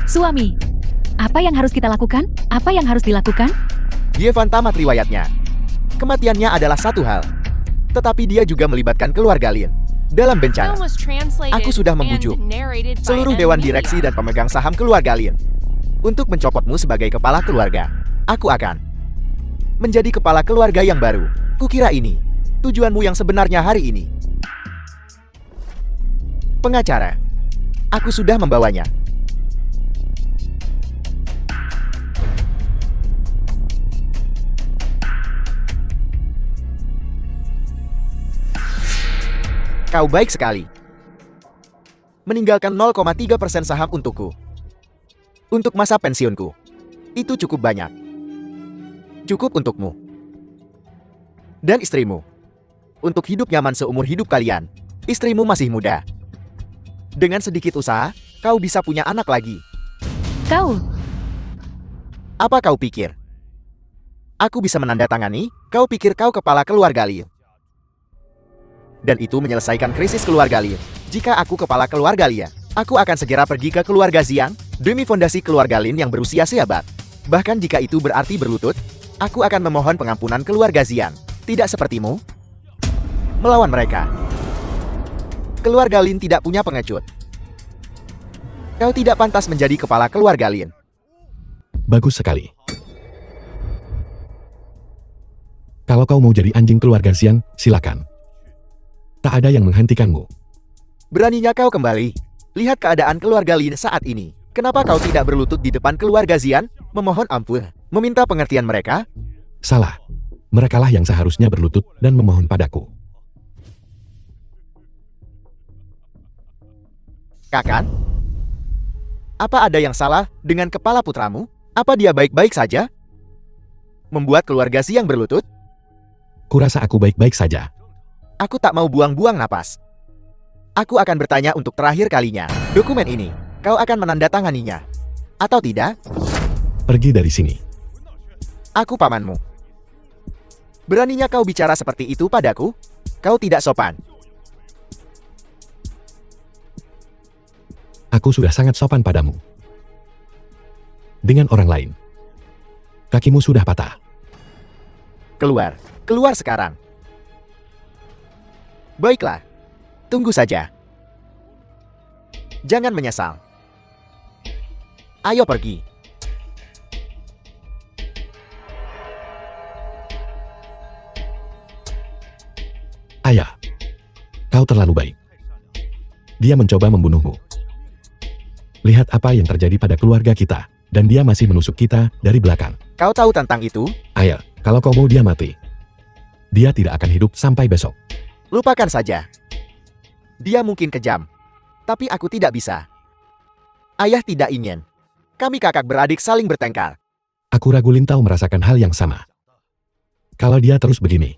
Suami, apa yang harus kita lakukan? Apa yang harus dilakukan? Yifan tamat riwayatnya. Kematiannya adalah satu hal, tetapi dia juga melibatkan keluarga Lin dalam bencana. Film was translated Aku sudah and membujuk narrated by seluruh dewan Amelia. direksi dan pemegang saham keluarga Lin untuk mencopotmu sebagai kepala keluarga. Aku akan menjadi kepala keluarga yang baru. Kukira ini tujuanmu yang sebenarnya hari ini. Pengacara, aku sudah membawanya. Kau baik sekali. Meninggalkan 0,3% saham untukku. Untuk masa pensiunku. Itu cukup banyak. Cukup untukmu. Dan istrimu. Untuk hidup nyaman seumur hidup kalian. Istrimu masih muda. Dengan sedikit usaha, kau bisa punya anak lagi. Kau, Apa kau pikir? Aku bisa menandatangani, kau pikir kau kepala keluarga Lin. Dan itu menyelesaikan krisis keluarga Lin. Jika aku kepala keluarga Lia, aku akan segera pergi ke keluarga Xiang, demi fondasi keluarga Lin yang berusia seabad. Bahkan jika itu berarti berlutut, aku akan memohon pengampunan keluarga Xiang. Tidak sepertimu. Melawan mereka. Keluarga Lin tidak punya pengecut. Kau tidak pantas menjadi kepala keluarga Lin. Bagus sekali. Kalau kau mau jadi anjing keluarga Xiang, silakan. Tak ada yang menghentikanmu. Beraninya kau kembali. Lihat keadaan keluarga Lin saat ini. Kenapa kau tidak berlutut di depan keluarga Xian, memohon ampun, meminta pengertian mereka? Salah. Merekalah yang seharusnya berlutut dan memohon padaku. Kakan? Apa ada yang salah dengan kepala putramu? Apa dia baik-baik saja? Membuat keluarga Xiang berlutut? Kurasa aku baik-baik saja. Aku tak mau buang-buang napas. Aku akan bertanya untuk terakhir kalinya. Dokumen ini, kau akan menandatanganinya. Atau tidak? Pergi dari sini. Aku pamanmu. Beraninya kau bicara seperti itu padaku? Kau tidak sopan. Aku sudah sangat sopan padamu. Dengan orang lain. Kakimu sudah patah. Keluar. Keluar sekarang. Baiklah. Tunggu saja. Jangan menyesal. Ayo pergi. Ayah. Kau terlalu baik. Dia mencoba membunuhmu. Lihat apa yang terjadi pada keluarga kita. Dan dia masih menusuk kita dari belakang. Kau tahu tentang itu? Ayah, kalau kau mau dia mati. Dia tidak akan hidup sampai besok. Lupakan saja. Dia mungkin kejam. Tapi aku tidak bisa. Ayah tidak ingin. Kami kakak beradik saling bertengkar. Aku ragu Lin Tao merasakan hal yang sama. Kalau dia terus begini.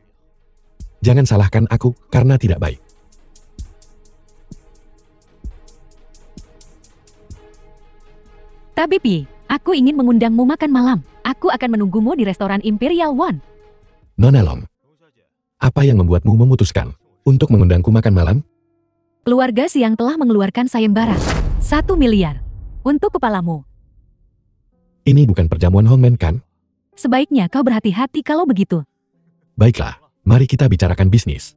Jangan salahkan aku karena tidak baik. Tapi Pi, aku ingin mengundangmu makan malam. Aku akan menunggumu di restoran Imperial One. Nona Long. Apa yang membuatmu memutuskan untuk mengundangku makan malam? Keluarga Xiang telah mengeluarkan sayembara 1 miliar untuk kepalamu. Ini bukan perjamuan Hongmen kan? Sebaiknya kau berhati-hati kalau begitu. Baiklah, mari kita bicarakan bisnis.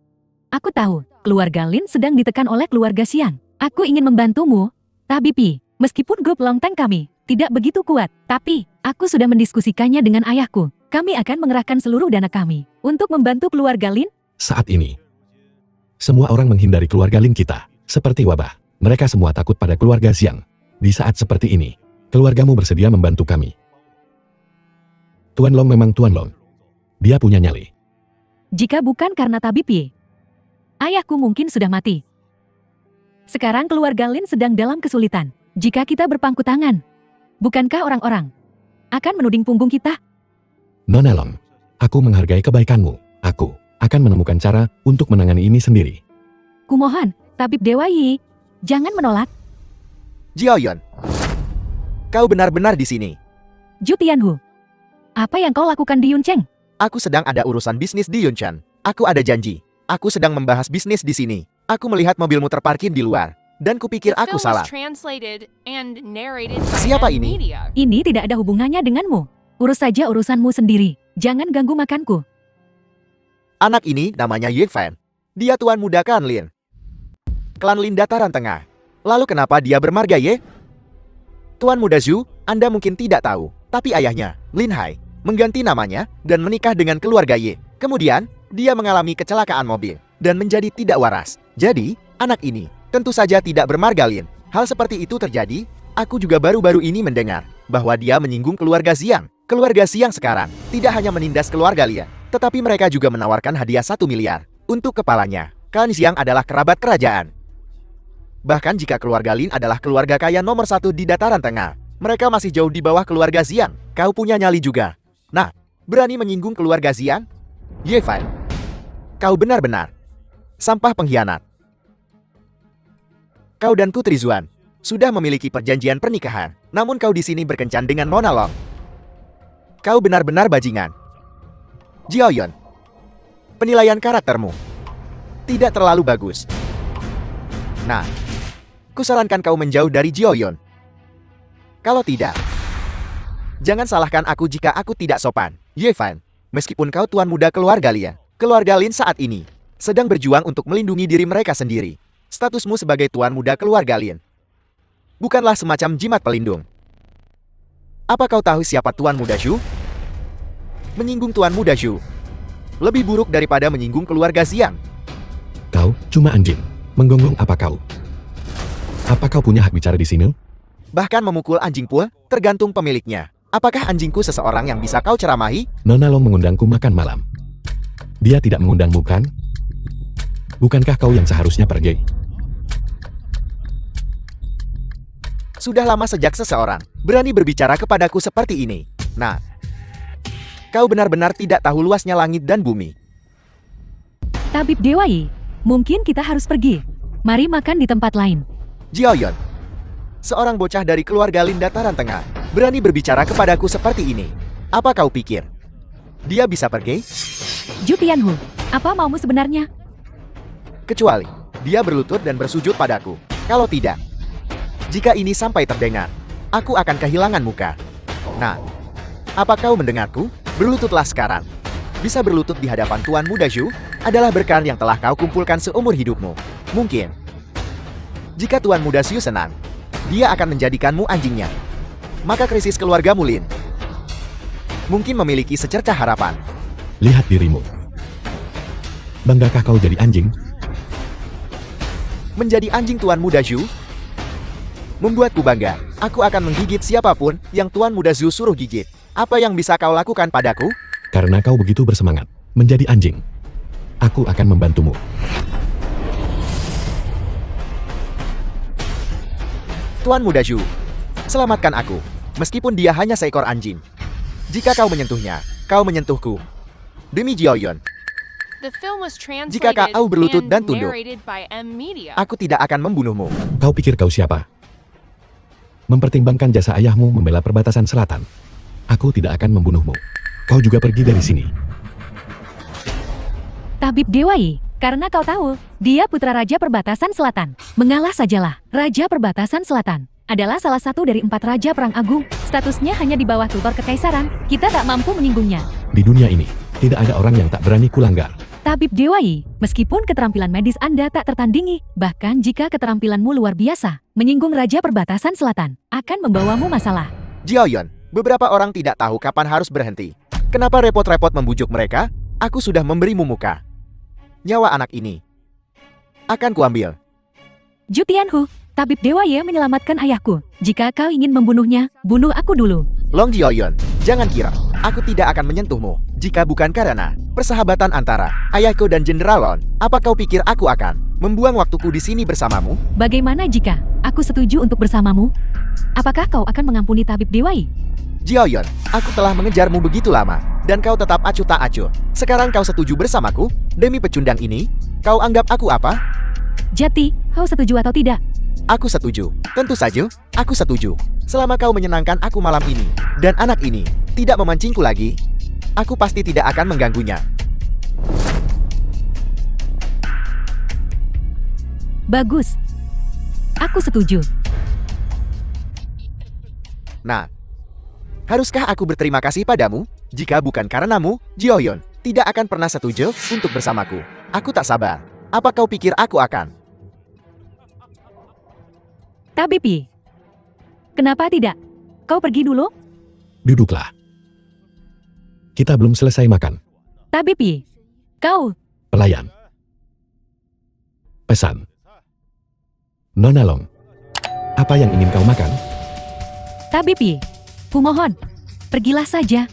Aku tahu, keluarga Lin sedang ditekan oleh keluarga Xiang. Aku ingin membantumu. Tapi Pi, meskipun grup Long Tank kami tidak begitu kuat, tapi aku sudah mendiskusikannya dengan ayahku. Kami akan mengerahkan seluruh dana kami untuk membantu keluarga Lin. Saat ini, semua orang menghindari keluarga Lin kita, seperti wabah. Mereka semua takut pada keluarga Xiang. Di saat seperti ini, keluargamu bersedia membantu kami. Tuan Long memang Tuan Long. Dia punya nyali. Jika bukan karena tabib Pi, ayahku mungkin sudah mati. Sekarang keluarga Lin sedang dalam kesulitan. Jika kita berpangku tangan, bukankah orang-orang akan menuding punggung kita? Nona Long, aku menghargai kebaikanmu. Aku akan menemukan cara untuk menangani ini sendiri. Kumohon, tabib Dewa Yi, jangan menolak. Jiaoyun, kau benar-benar di sini. Ju Tianhu, apa yang kau lakukan di Yuncheng? Aku sedang ada urusan bisnis di Yunshan. Aku ada janji. Aku sedang membahas bisnis di sini. Aku melihat mobilmu terparkir di luar. Dan kupikir The aku film salah. was translated and narrated by Siapa N ini? Media. Ini tidak ada hubungannya denganmu. Urus saja urusanmu sendiri. Jangan ganggu makanku. Anak ini namanya Ye Fan. Dia tuan muda klan Lin. Klan Lin Dataran Tengah. Lalu kenapa dia bermarga Ye? Tuan muda Zhu, Anda mungkin tidak tahu. Tapi ayahnya, Lin Hai, mengganti namanya dan menikah dengan keluarga Ye. Kemudian, dia mengalami kecelakaan mobil dan menjadi tidak waras. Jadi, anak ini tentu saja tidak bermarga Lin. Hal seperti itu terjadi, aku juga baru-baru ini mendengar bahwa dia menyinggung keluarga Xiang. Keluarga Xiang sekarang tidak hanya menindas keluarga Lia, tetapi mereka juga menawarkan hadiah 1 miliar untuk kepalanya. Klan Xiang adalah kerabat kerajaan. Bahkan jika keluarga Lin adalah keluarga kaya nomor 1 di dataran tengah, mereka masih jauh di bawah keluarga Xiang. Kau punya nyali juga. Nah, berani menyinggung keluarga Xiang? Ye Fan, kau benar-benar sampah pengkhianat. Kau dan Putri Zuan sudah memiliki perjanjian pernikahan, namun kau di sini berkencan dengan Nona Long. Kau benar-benar bajingan. Jiaoyun, penilaian karaktermu tidak terlalu bagus. Nah, kusarankan kau menjauh dari Jiaoyun. Kalau tidak, jangan salahkan aku jika aku tidak sopan. Ye Fan, meskipun kau tuan muda keluarga Lin saat ini sedang berjuang untuk melindungi diri mereka sendiri. Statusmu sebagai tuan muda keluarga Lin bukanlah semacam jimat pelindung. Apa kau tahu siapa tuan muda Zhu? Menyinggung tuan muda Zhu lebih buruk daripada menyinggung keluarga Xiang. Kau cuma anjing. Menggonggong apa kau? Apa kau punya hak bicara di sini? Bahkan memukul anjing pun tergantung pemiliknya. Apakah anjingku seseorang yang bisa kau ceramahi? Nona Long mengundangku makan malam. Dia tidak mengundangmu kan? Bukankah kau yang seharusnya pergi? Sudah lama sejak seseorang berani berbicara kepadaku seperti ini. Nah, kau benar-benar tidak tahu luasnya langit dan bumi. Tabib Dewa Yi, mungkin kita harus pergi. Mari makan di tempat lain. Jiaoyun, seorang bocah dari keluarga Lin dataran tengah, berani berbicara kepadaku seperti ini. Apa kau pikir dia bisa pergi? Zhu Tianhu, apa maumu sebenarnya? Kecuali dia berlutut dan bersujud padaku. Kalau tidak, jika ini sampai terdengar, aku akan kehilangan muka. Nah, apa kau mendengarku? Berlututlah sekarang. Bisa berlutut di hadapan Tuan Muda Zhu adalah berkah yang telah kau kumpulkan seumur hidupmu. Mungkin, jika Tuan Muda Zhu senang, dia akan menjadikanmu anjingnya. Maka krisis keluargamu Lin mungkin memiliki secercah harapan. Lihat dirimu. Banggakah kau jadi anjing? Menjadi anjing Tuan Muda Zhu membuatku bangga. Aku akan menggigit siapapun yang Tuan Muda Zhu suruh gigit. Apa yang bisa kau lakukan padaku? Karena kau begitu bersemangat menjadi anjing, aku akan membantumu. Tuan Muda Zhu, selamatkan aku. Meskipun dia hanya seekor anjing. Jika kau menyentuhnya, kau menyentuhku. Demi Jiaoyun, The film was jika translated kau berlutut and dan tunduk, narrated by M Media. aku tidak akan membunuhmu. Kau pikir kau siapa? Mempertimbangkan jasa ayahmu membela perbatasan selatan, aku tidak akan membunuhmu. Kau juga pergi dari sini. Tabib Dewa Yi, karena kau tahu, dia putra Raja Perbatasan Selatan. Mengalah sajalah, Raja Perbatasan Selatan adalah salah satu dari 4 Raja Perang Agung. Statusnya hanya di bawah tutor kekaisaran, kita tak mampu menyinggungnya. Di dunia ini, tidak ada orang yang tak berani kulanggar. Tabib Dewa Yi, meskipun keterampilan medis Anda tak tertandingi, bahkan jika keterampilanmu luar biasa, menyinggung Raja Perbatasan Selatan akan membawamu masalah. Jiaoyun, beberapa orang tidak tahu kapan harus berhenti. Kenapa repot-repot membujuk mereka? Aku sudah memberimu muka. Nyawa anak ini akan kuambil. Zhu Tianhu, Tabib Dewa Yi menyelamatkan ayahku. Jika kau ingin membunuhnya, bunuh aku dulu. Long Jiaoyun, jangan kira aku tidak akan menyentuhmu. Jika bukan karena persahabatan antara ayahku dan Jenderal Lon, apa kau pikir aku akan membuang waktuku di sini bersamamu? Bagaimana jika aku setuju untuk bersamamu? Apakah kau akan mengampuni Tabib Dewa Yi? Jiaoyun, aku telah mengejarmu begitu lama, dan kau tetap acuh tak acuh. Sekarang kau setuju bersamaku? Demi pecundang ini, kau anggap aku apa? Jati, kau setuju atau tidak? Aku setuju. Tentu saja, aku setuju. Selama kau menyenangkan aku malam ini, dan anak ini tidak memancingku lagi, aku pasti tidak akan mengganggunya. Bagus. Aku setuju. Nah, haruskah aku berterima kasih padamu? Jika bukan karenamu, Jiaoyun tidak akan pernah setuju untuk bersamaku. Aku tak sabar. Apa kau pikir aku akan? Tabib Yi, kenapa tidak? Kau pergi dulu? Duduklah. Kita belum selesai makan. Tabib Yi, kau... Pelayan. Pesan. Nona Long, apa yang ingin kau makan? Tabib Yi, kumohon, pergilah saja.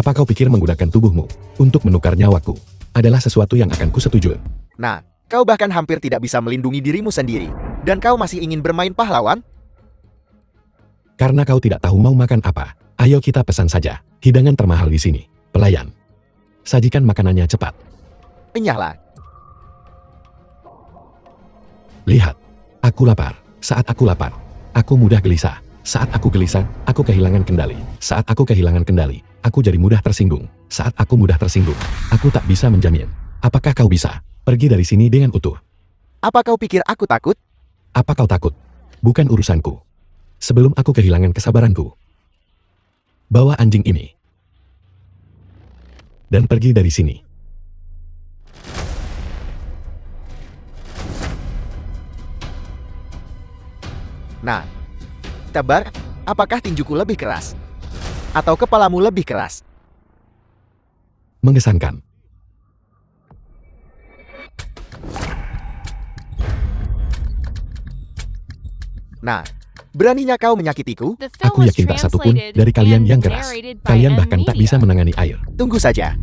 Apa kau pikir menggunakan tubuhmu untuk menukar nyawaku adalah sesuatu yang akan kusetujui? Nah, kau bahkan hampir tidak bisa melindungi dirimu sendiri. Dan kau masih ingin bermain pahlawan? Karena kau tidak tahu mau makan apa, ayo kita pesan saja. Hidangan termahal di sini. Pelayan, sajikan makanannya cepat. Enyahlah. Lihat, aku lapar. Saat aku lapar, aku mudah gelisah. Saat aku gelisah, aku kehilangan kendali. Saat aku kehilangan kendali, aku jadi mudah tersinggung. Saat aku mudah tersinggung, aku tak bisa menjamin. Apakah kau bisa pergi dari sini dengan utuh? Apa kau pikir aku takut? Apa kau takut? Bukan urusanku. Sebelum aku kehilangan kesabaranku, bawa anjing ini dan pergi dari sini. Nah, Tebar, apakah tinjuku lebih keras? Atau kepalamu lebih keras? Mengesankan. Nah, beraninya kau menyakitiku? The film Aku was yakin tak satupun translated dari kalian and yang keras. narrated by Kalian M bahkan tak Media. bisa menangani air. Tunggu saja.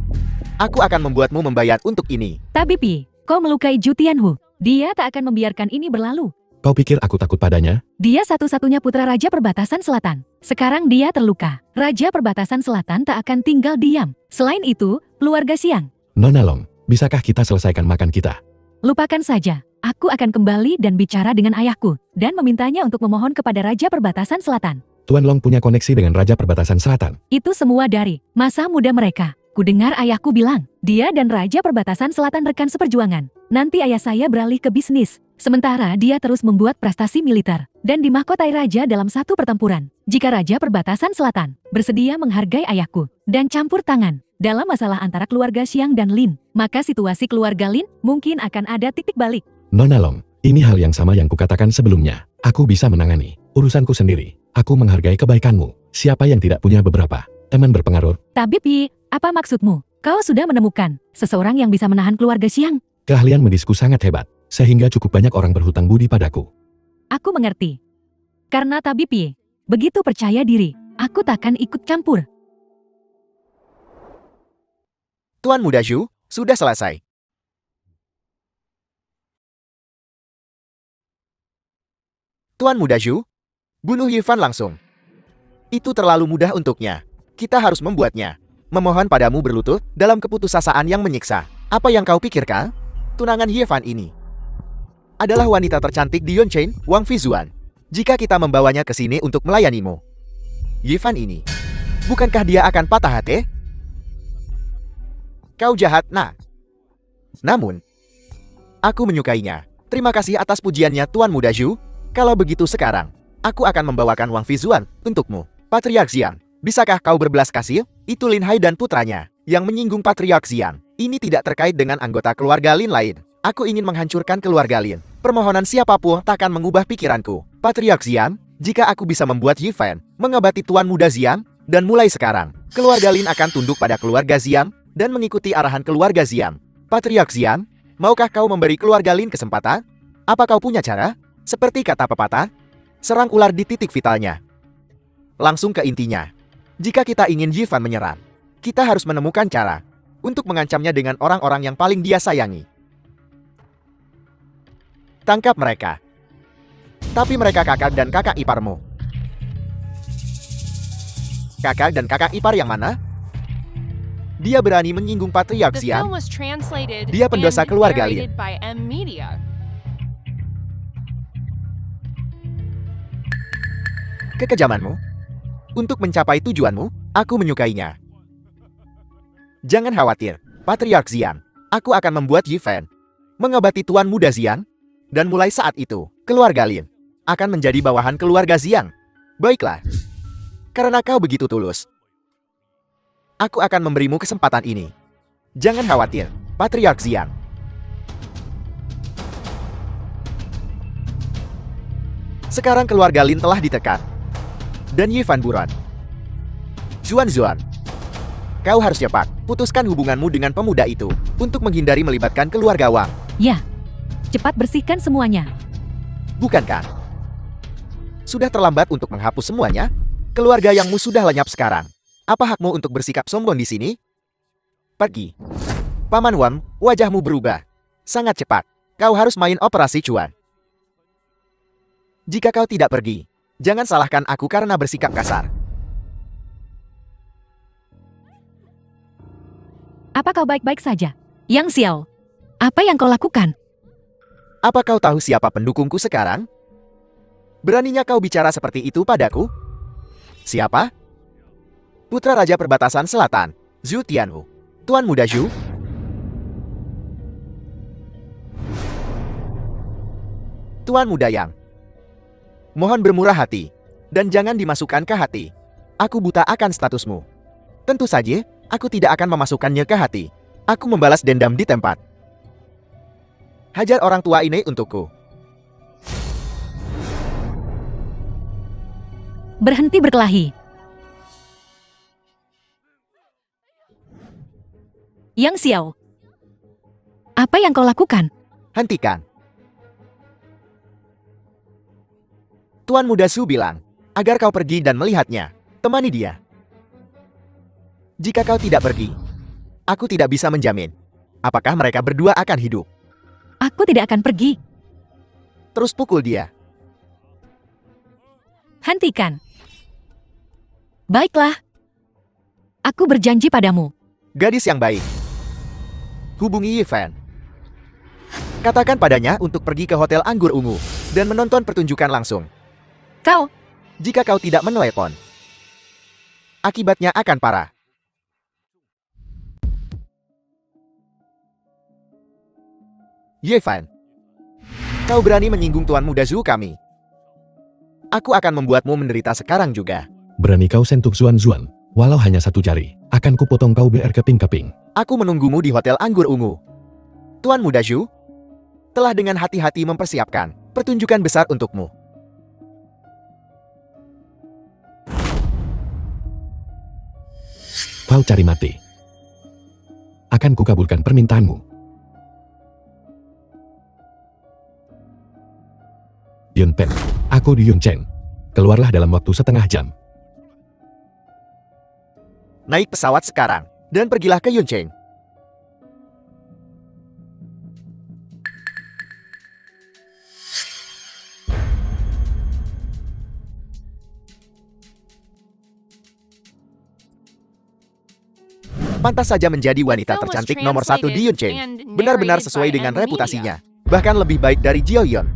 Aku akan membuatmu membayar untuk ini. Tapi Pi, kau melukai Ju Tianhu. Dia tak akan membiarkan ini berlalu. Kau pikir aku takut padanya? Dia satu-satunya putra Raja Perbatasan Selatan. Sekarang dia terluka. Raja Perbatasan Selatan tak akan tinggal diam. Selain itu, keluarga Siang. Nona Long, bisakah kita selesaikan makan kita? Lupakan saja. Aku akan kembali dan bicara dengan ayahku. Dan memintanya untuk memohon kepada Raja Perbatasan Selatan. Tuan Long punya koneksi dengan Raja Perbatasan Selatan. Itu semua dari masa muda mereka. Kudengar ayahku bilang, dia dan Raja Perbatasan Selatan rekan seperjuangan. Nanti ayah saya beralih ke bisnis. Sementara dia terus membuat prestasi militer. Dan dimahkotai raja dalam satu pertempuran. Jika Raja Perbatasan Selatan bersedia menghargai ayahku dan campur tangan dalam masalah antara keluarga Xiang dan Lin, maka situasi keluarga Lin mungkin akan ada titik balik. Nona Long, ini hal yang sama yang kukatakan sebelumnya. Aku bisa menangani urusanku sendiri. Aku menghargai kebaikanmu. Siapa yang tidak punya beberapa teman berpengaruh? Tabib Yi, apa maksudmu? Kau sudah menemukan seseorang yang bisa menahan keluarga Xiang? Keahlian medisku sangat hebat, sehingga cukup banyak orang berhutang budi padaku. Aku mengerti. Karena Tabib Yi begitu percaya diri, aku takkan ikut campur. Tuan Muda Zhu, sudah selesai. Tuan Muda Zhu, bunuh Yifan langsung. Itu terlalu mudah untuknya. Kita harus membuatnya memohon padamu berlutut dalam keputusasaan yang menyiksa. Apa yang kau pikirkan? Tunangan Yifan ini adalah wanita tercantik di Yunchen, Wang Fizuan. Jika kita membawanya ke sini untuk melayanimu, Yifan ini, bukankah dia akan patah hati? Kau jahat, nak. Namun, aku menyukainya. Terima kasih atas pujiannya, Tuan Muda Zhu. Kalau begitu sekarang, aku akan membawakan Wang Fizuan untukmu. Patriark Xiang, bisakah kau berbelas kasih? Itu Lin Hai dan putranya yang menyinggung Patriark Xiang. Ini tidak terkait dengan anggota keluarga Lin lain. Aku ingin menghancurkan keluarga Lin. Permohonan siapapun takkan mengubah pikiranku. Patriark Xiang, jika aku bisa membuat Yifan mengabati Tuan Muda Xiang, dan mulai sekarang, keluarga Lin akan tunduk pada keluarga Xiang dan mengikuti arahan keluarga Xiang. Patriark Xiang, maukah kau memberi keluarga Lin kesempatan? Apa kau punya cara? Seperti kata pepatah, serang ular di titik vitalnya. Langsung ke intinya. Jika kita ingin Yifan menyerang, kita harus menemukan cara untuk mengancamnya dengan orang-orang yang paling dia sayangi. Tangkap mereka. Tapi mereka kakak dan kakak iparmu. Kakak dan kakak ipar yang mana? Dia berani menyinggung Patriark The Xiang. film was translated Dia pendosa and keluarga Lin. narrated by M Media. Kekejamanmu. Untuk mencapai tujuanmu, aku menyukainya. Jangan khawatir, Patriark Xiang. Aku akan membuat Yifan mengabati Tuan Muda Xiang. Dan mulai saat itu, keluarga Lin akan menjadi bawahan keluarga Xiang. Baiklah. Karena kau begitu tulus, aku akan memberimu kesempatan ini. Jangan khawatir, Patriark Xiang. Sekarang keluarga Lin telah ditekan. Dan Yifan buron. Zuan, kau harus cepat putuskan hubunganmu dengan pemuda itu untuk menghindari melibatkan keluarga Wang. Ya, cepat bersihkan semuanya. Bukankah sudah terlambat untuk menghapus semuanya? Keluarga Yangmu sudah lenyap sekarang. Apa hakmu untuk bersikap sombong di sini? Pergi. Paman Wang, wajahmu berubah. Sangat cepat. Kau harus main operasi cuan. Jika kau tidak pergi, jangan salahkan aku karena bersikap kasar. Apa kau baik-baik saja? Yang Xiao, apa yang kau lakukan? Apa kau tahu siapa pendukungku sekarang? Beraninya kau bicara seperti itu padaku? Siapa? Putra Raja Perbatasan Selatan, Zhu Tianwu. Tuan Muda Zhu? Tuan Muda Yang. Mohon bermurah hati, dan jangan dimasukkan ke hati. Aku buta akan statusmu. Tentu saja, aku tidak akan memasukkannya ke hati. Aku membalas dendam di tempat. Hajar orang tua ini untukku. Berhenti berkelahi. Yang Xiao, apa yang kau lakukan? Hentikan. Tuan Muda Su bilang, agar kau pergi dan melihatnya. Temani dia. Jika kau tidak pergi, aku tidak bisa menjamin apakah mereka berdua akan hidup. Aku tidak akan pergi. Terus pukul dia. Hentikan. Baiklah. Aku berjanji padamu. Gadis yang baik. Hubungi Yi Fan. Katakan padanya untuk pergi ke Hotel Anggur Ungu dan menonton pertunjukan langsung. Kau, Jika kau tidak menelepon, akibatnya akan parah. Ye Fan, kau berani menyinggung Tuan Muda Zhu kami. Aku akan membuatmu menderita sekarang juga. Berani kau sentuh Zuan, walau hanya satu jari, akan kupotong kau berkeping-keping. Aku menunggumu di Hotel Anggur Ungu. Tuan Muda Zhu telah dengan hati-hati mempersiapkan pertunjukan besar untukmu. Kau cari mati. Akan kukabulkan permintaanmu. Yun Pen, aku di Yun Chen. Keluarlah dalam waktu setengah jam. Naik pesawat sekarang dan pergilah ke Yuncheng. Pantas saja menjadi wanita tercantik nomor 1 di Yuncheng. Benar-benar sesuai dengan reputasinya. Bahkan lebih baik dari Jiao Yun.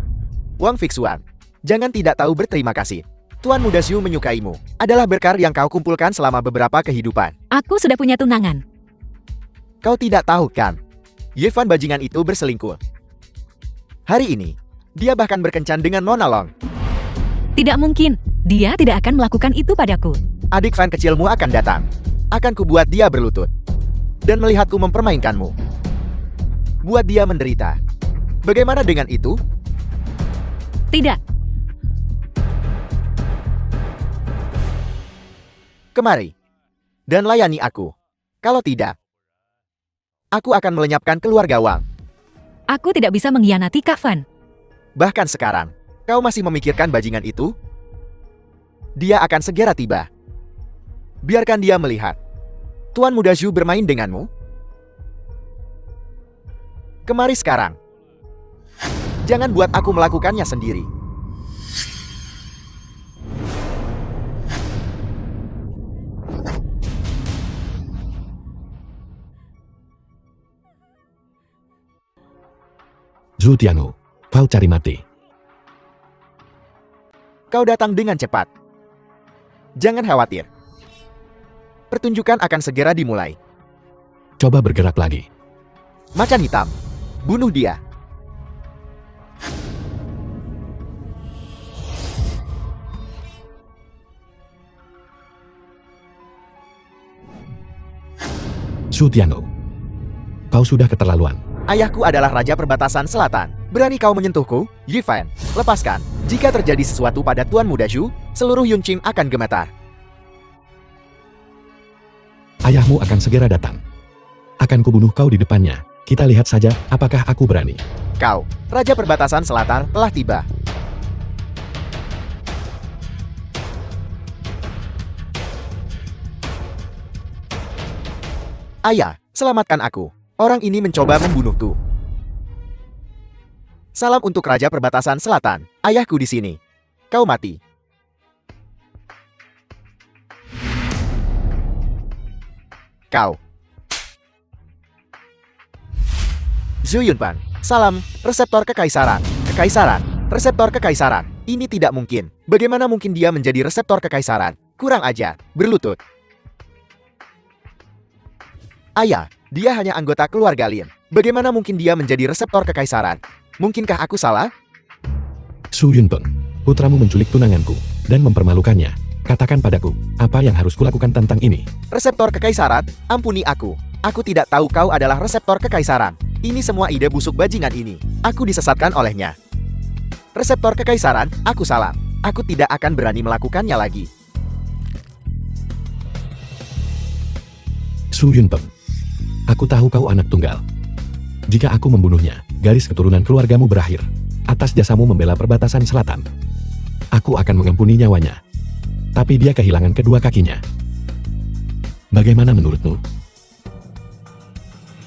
Wang Fixuan, jangan tidak tahu berterima kasih. Tuan Muda Zhu menyukaimu. Adalah berkar yang kau kumpulkan selama beberapa kehidupan. aku sudah punya tunangan. Kau tidak tahu kan? Ye Fan bajingan itu berselingkuh. Hari ini, dia bahkan berkencan dengan Nona Long. Tidak mungkin. Dia tidak akan melakukan itu padaku. Adik Fan kecilmu akan datang. Akan kubuat dia berlutut. Dan melihatku mempermainkanmu. Buat dia menderita. Bagaimana dengan itu? Tidak. Kemari. Dan layani aku. Kalau tidak, aku akan melenyapkan keluarga Wang. Aku tidak bisa mengkhianati Kak Fan. Bahkan sekarang, kau masih memikirkan bajingan itu? Dia akan segera tiba. Biarkan dia melihat. Tuan Muda Zhu bermain denganmu? Kemari sekarang. Jangan buat aku melakukannya sendiri. Zhu Tianwu, kau cari mati. Kau datang dengan cepat. Jangan khawatir. Pertunjukan akan segera dimulai. Coba bergerak lagi. Macan hitam. Bunuh dia. Zhu Tianwu, kau sudah keterlaluan. Ayahku adalah Raja Perbatasan Selatan. Berani kau menyentuhku? Yi Fan, lepaskan. Jika terjadi sesuatu pada Tuan Muda Zhu, seluruh Yunqing akan gemetar. Ayahmu akan segera datang. Akan kubunuh kau di depannya. Kita lihat saja apakah aku berani. Kau, Raja Perbatasan Selatan, telah tiba. Ayah, selamatkan aku. Orang ini mencoba membunuhku. Salam untuk Raja Perbatasan Selatan. Ayahku di sini. Kau mati. Kau. Zhu Yunpan. Salam, reseptor kekaisaran. Kekaisaran. Reseptor kekaisaran. Ini tidak mungkin. Bagaimana mungkin dia menjadi reseptor kekaisaran? Kurang ajar. Berlutut. Ayah, dia hanya anggota keluarga Lin. Bagaimana mungkin dia menjadi reseptor kekaisaran? Mungkinkah aku salah? Su Yunpeng, putramu menculik tunanganku dan mempermalukannya. Katakan padaku, apa yang harus kulakukan tentang ini? Reseptor kekaisaran? Ampuni aku. Aku tidak tahu kau adalah reseptor kekaisaran. Ini semua ide busuk bajingan ini. Aku disesatkan olehnya. Reseptor kekaisaran, aku salah. Aku tidak akan berani melakukannya lagi. Su Yunpeng, aku tahu kau anak tunggal. Jika aku membunuhnya, garis keturunan keluargamu berakhir. Atas jasamu membela perbatasan selatan, aku akan mengampuni nyawanya. Tapi dia kehilangan kedua kakinya. Bagaimana menurutmu?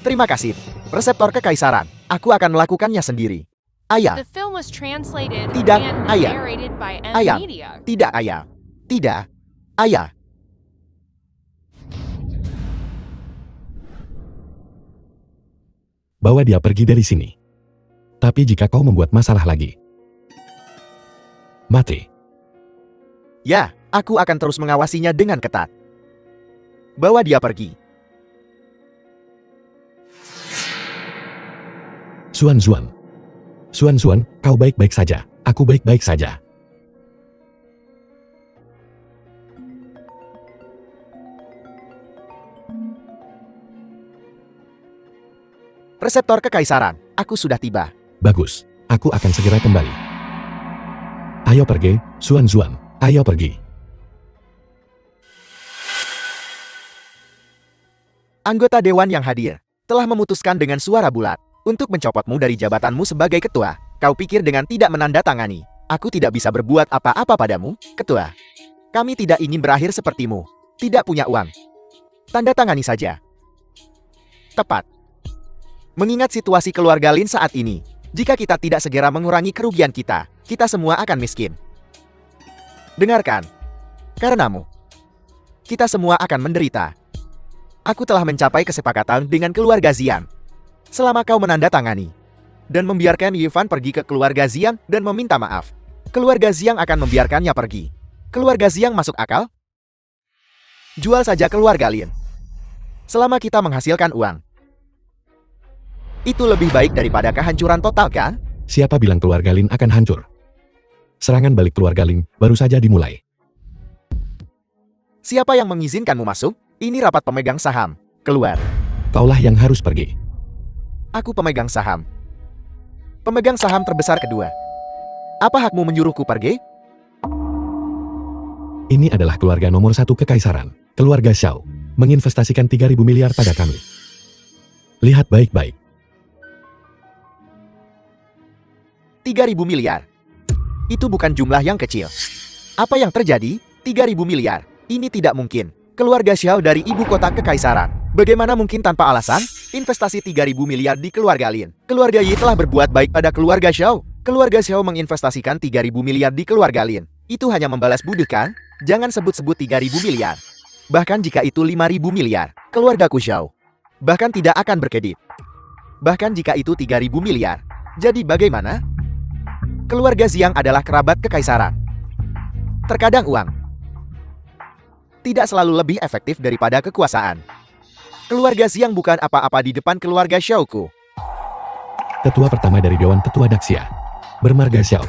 Terima kasih. Reseptor kekaisaran. Aku akan melakukannya sendiri. Ayah. The film was translated Tidak, and ayah. narrated by M Ayah. Media. Tidak, ayah. Tidak. Ayah. Bawa dia pergi dari sini. Tapi jika kau membuat masalah lagi, mati. Ya, aku akan terus mengawasinya dengan ketat. Bawa dia pergi. Xuan Xuan. Xuan Xuan, kau baik-baik saja. Aku baik-baik saja. Reseptor kekaisaran. Aku sudah tiba. Bagus, aku akan segera kembali. Ayo pergi, Xuan Xuan. Ayo pergi. Anggota dewan yang hadir telah memutuskan dengan suara bulat untuk mencopotmu dari jabatanmu sebagai ketua. Kau pikir dengan tidak menandatangani, aku tidak bisa berbuat apa-apa padamu, ketua? Kami tidak ingin berakhir sepertimu. Tidak punya uang. Tanda tangani saja. Tepat. Mengingat situasi keluarga Lin saat ini, jika kita tidak segera mengurangi kerugian kita semua akan miskin. Dengarkan. Karenamu, kita semua akan menderita. Aku telah mencapai kesepakatan dengan keluarga Zian. Selama kau menandatangani dan membiarkan Yifan pergi ke keluarga Zian dan meminta maaf, keluarga Zian akan membiarkannya pergi. Keluarga Zian masuk akal? Jual saja keluarga Lin. Selama kita menghasilkan uang, itu lebih baik daripada kehancuran total, kan? Siapa bilang keluarga Lin akan hancur? Serangan balik keluarga Lin baru saja dimulai. Siapa yang mengizinkanmu masuk? Ini rapat pemegang saham. Keluar. Kaulah yang harus pergi. Aku pemegang saham. Pemegang saham terbesar kedua. Apa hakmu menyuruhku pergi? Ini adalah keluarga nomor 1 kekaisaran. Keluarga Xiao menginvestasikan 3.000 miliar pada kami. Lihat baik-baik. 3.000 miliar. Itu bukan jumlah yang kecil. Apa yang terjadi? 3.000 miliar. Ini tidak mungkin. Keluarga Xiao dari ibu kota kekaisaran. Bagaimana mungkin tanpa alasan? Investasi 3.000 miliar di keluarga Lin. Keluarga Yi telah berbuat baik pada keluarga Xiao. Keluarga Xiao menginvestasikan 3.000 miliar di keluarga Lin. Itu hanya membalas budi, kan? Jangan sebut-sebut 3.000 miliar. Bahkan jika itu 5.000 miliar, keluargaku Xiao bahkan tidak akan berkedip. Bahkan jika itu 3.000 miliar. Jadi bagaimana? Keluarga Ziang adalah kerabat kekaisaran. Terkadang uang tidak selalu lebih efektif daripada kekuasaan. Keluarga Ziang bukan apa-apa di depan keluarga Xiaoku. Tetua pertama dari Dewan Tetua Daxia. Bermarga Xiao.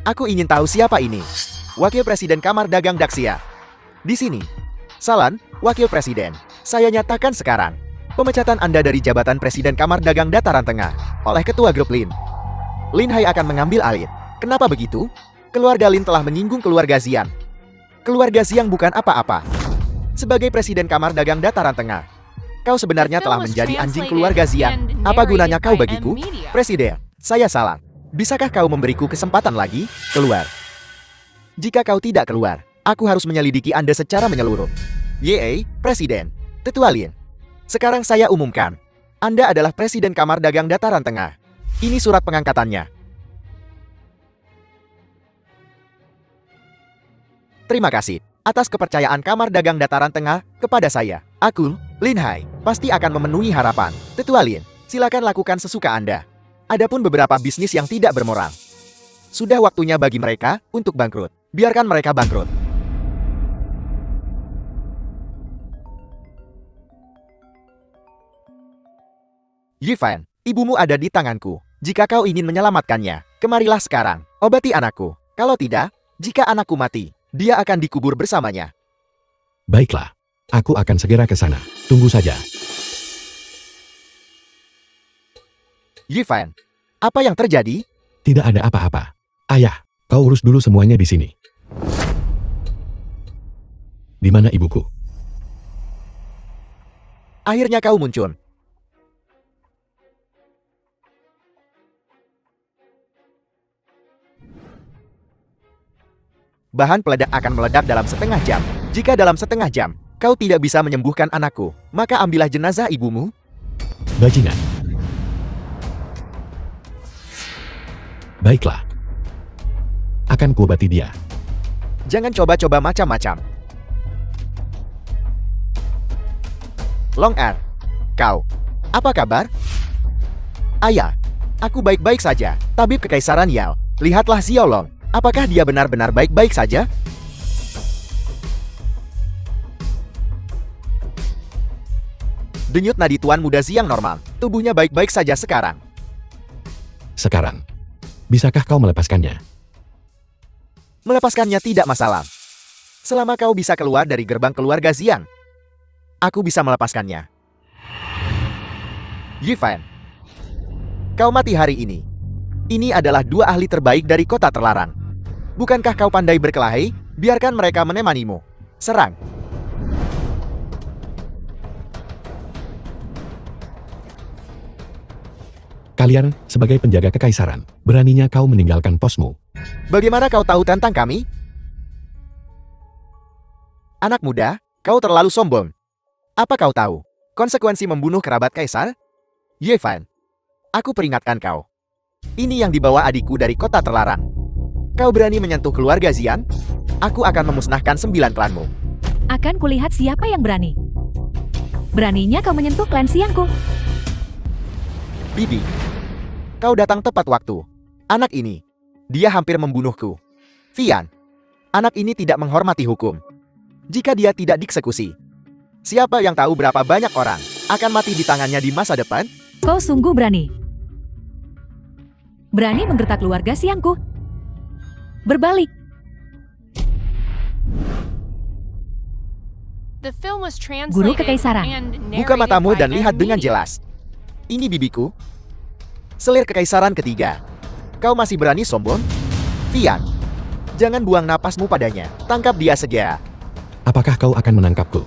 Aku ingin tahu siapa ini. Wakil Presiden Kamar Dagang Daxia. Di sini. Salan, Wakil Presiden. Saya nyatakan sekarang pemecatan Anda dari jabatan Presiden Kamar Dagang Dataran Tengah oleh Ketua Grup Lin. Lin Hai akan mengambil alih. Kenapa begitu? Keluarga Lin telah menyinggung keluarga Ziang. Keluarga Ziang bukan apa-apa. Sebagai Presiden Kamar Dagang Dataran Tengah, kau sebenarnya telah menjadi anjing keluarga Ziang. Apa gunanya kau bagiku? Presiden, saya salah. Bisakah kau memberiku kesempatan lagi? Keluar. Jika kau tidak keluar, Aku harus menyelidiki Anda secara menyeluruh. Ye, Presiden. Tetua Lin. Sekarang saya umumkan. Anda adalah Presiden Kamar Dagang Dataran Tengah. Ini surat pengangkatannya. Terima kasih atas kepercayaan Kamar Dagang Dataran Tengah kepada saya. Aku, Lin Hai, pasti akan memenuhi harapan. Tetua Lin, silakan lakukan sesuka Anda. Adapun beberapa bisnis yang tidak bermoral, sudah waktunya bagi mereka untuk bangkrut. Biarkan mereka bangkrut. Yifan, ibumu ada di tanganku. Jika kau ingin menyelamatkannya, kemarilah sekarang. Obati anakku. Kalau tidak, jika anakku mati, dia akan dikubur bersamanya. Baiklah, aku akan segera ke sana. Tunggu saja. Yifan, apa yang terjadi? Tidak ada apa-apa. Ayah, kau urus dulu semuanya di sini. Di mana ibuku? Akhirnya kau muncul. Bahan peledak akan meledak dalam setengah jam. Jika dalam setengah jam, kau tidak bisa menyembuhkan anakku, maka ambillah jenazah ibumu. Bajingan. Baiklah. Akan kuobati dia. Jangan coba-coba macam-macam. Long Er, kau, apa kabar? Ayah, aku baik-baik saja. Tabib Kekaisaran Yao, lihatlah Xiaolong. Apakah dia benar-benar baik-baik saja? Denyut nadi tuan muda Xiang normal. Tubuhnya baik-baik saja sekarang. Sekarang, bisakah kau melepaskannya? Melepaskannya tidak masalah. Selama kau bisa keluar dari gerbang keluarga Xiang, aku bisa melepaskannya. Yifan, kau mati hari ini. Ini adalah dua ahli terbaik dari kota terlarang. Bukankah kau pandai berkelahi? Biarkan mereka menemanimu. Serang. Kalian, sebagai penjaga kekaisaran, beraninya kau meninggalkan posmu. Bagaimana kau tahu tentang kami? Anak muda, kau terlalu sombong. Apa kau tahu konsekuensi membunuh kerabat kaisar? Yifan, aku peringatkan kau. Ini yang dibawa adikku dari kota terlarang. Kau berani menyentuh keluarga Xian? Aku akan memusnahkan 9 klanmu. Akan kulihat siapa yang berani. Beraninya kau menyentuh klan Xiangku. Bibi, kau datang tepat waktu. Anak ini, dia hampir membunuhku. Fian, anak ini tidak menghormati hukum. Jika dia tidak dieksekusi, siapa yang tahu berapa banyak orang akan mati di tangannya di masa depan? Kau sungguh berani. Berani menggertak keluarga Xiangku. Berbalik. The film was Guru translated Kekaisaran. and Buka narrated matamu by dan lihat Ed dengan Meany. jelas. Ini bibiku. Selir kekaisaran ketiga. Kau masih berani sombong? Fian, jangan buang napasmu padanya. Tangkap dia segera. Apakah kau akan menangkapku?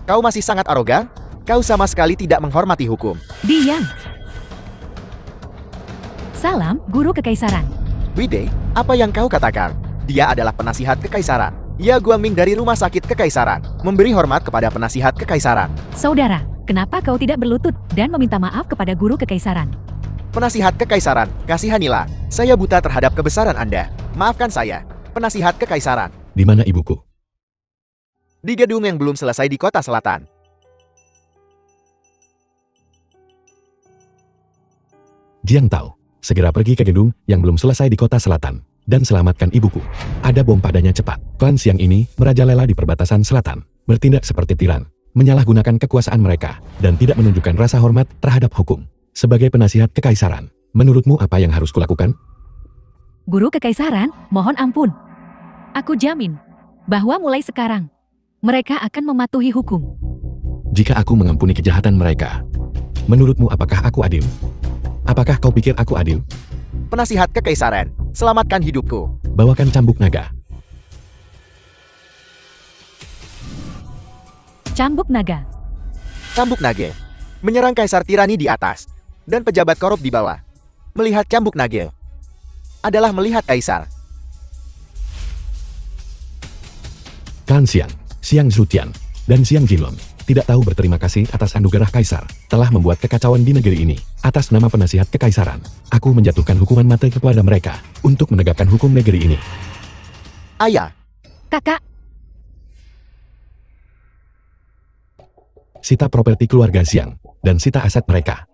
Kau masih sangat arogan? Kau sama sekali tidak menghormati hukum. Diam. Salam, Guru Kekaisaran. Wide, apa yang kau katakan? Dia adalah penasihat kekaisaran. Ya Guangming dari Rumah Sakit Kekaisaran. Memberi hormat kepada penasihat kekaisaran. Saudara, kenapa kau tidak berlutut dan meminta maaf kepada Guru Kekaisaran? Penasihat kekaisaran, kasihanilah. Saya buta terhadap kebesaran Anda. Maafkan saya, penasihat kekaisaran. Di mana ibuku? Di gedung yang belum selesai di kota selatan. Jiang Tao, segera pergi ke gedung yang belum selesai di kota selatan, dan selamatkan ibuku. Ada bom padanya cepat. Klan Xiang ini merajalela di perbatasan selatan, bertindak seperti tiran, menyalahgunakan kekuasaan mereka, dan tidak menunjukkan rasa hormat terhadap hukum. Sebagai penasihat kekaisaran, menurutmu apa yang harus kulakukan? Guru Kekaisaran, mohon ampun. Aku jamin bahwa mulai sekarang, mereka akan mematuhi hukum. Jika aku mengampuni kejahatan mereka, menurutmu apakah aku adil? Apakah kau pikir aku adil? Penasihat kekaisaran, selamatkan hidupku. Bawakan cambuk naga. Cambuk naga. Cambuk naga. Menyerang kaisar tirani di atas, dan pejabat korup di bawah. Melihat cambuk naga adalah melihat kaisar. Klan Xiang Zutian, dan Xiang Jinlong tidak tahu berterima kasih atas anugerah kaisar telah membuat kekacauan di negeri ini. Atas nama penasihat kekaisaran, aku menjatuhkan hukuman mati kepada mereka untuk menegakkan hukum negeri ini. Ayah, Kakak, Sita properti keluarga Xiang, dan sita aset mereka.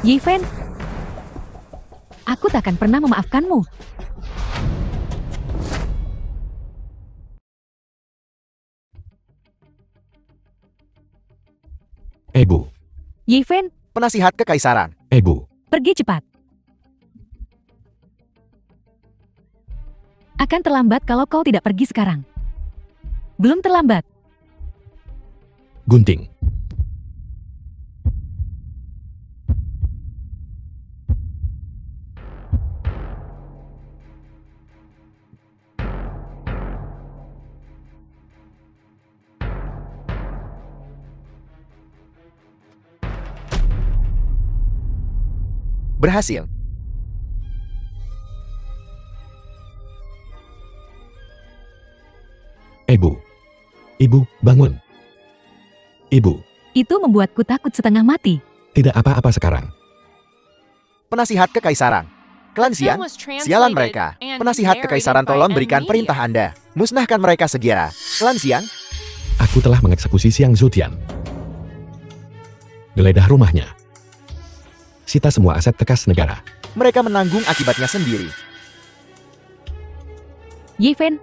Yi Fen. Aku takkan pernah memaafkanmu. Ibu, Yi Fen, penasihat kekaisaran. Ibu, pergi cepat. Akan terlambat kalau kau tidak pergi sekarang. Belum terlambat. gunting. Berhasil. Ibu, bangun. Ibu, Itu membuatku takut setengah mati. tidak apa-apa sekarang. Penasihat kekaisaran. Klan The film Xiang, was translated sialan mereka. and Penasihat narrated kekaisaran by tolong berikan Amnesia. perintah Anda. Musnahkan mereka segera. Klan Xiang, Aku telah mengeksekusi Xiang Zutian. Geledah rumahnya. Sita semua aset bekas negara. mereka menanggung akibatnya sendiri. Yi Fen,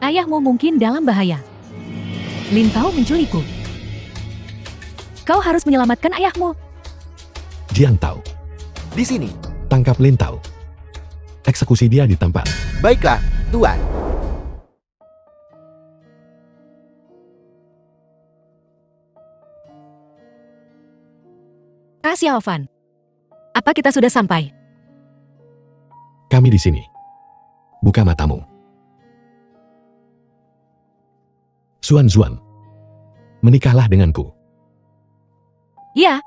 ayahmu mungkin dalam bahaya. Lin Tao menculikku. Kau harus menyelamatkan ayahmu. Jiang Tao, Di sini. tangkap Lin Tao. Eksekusi dia di tempat. Baiklah, Tuan. Kasih Alvan. Apa kita sudah sampai? Kami di sini. Buka matamu. Zuan, menikahlah denganku. Ya,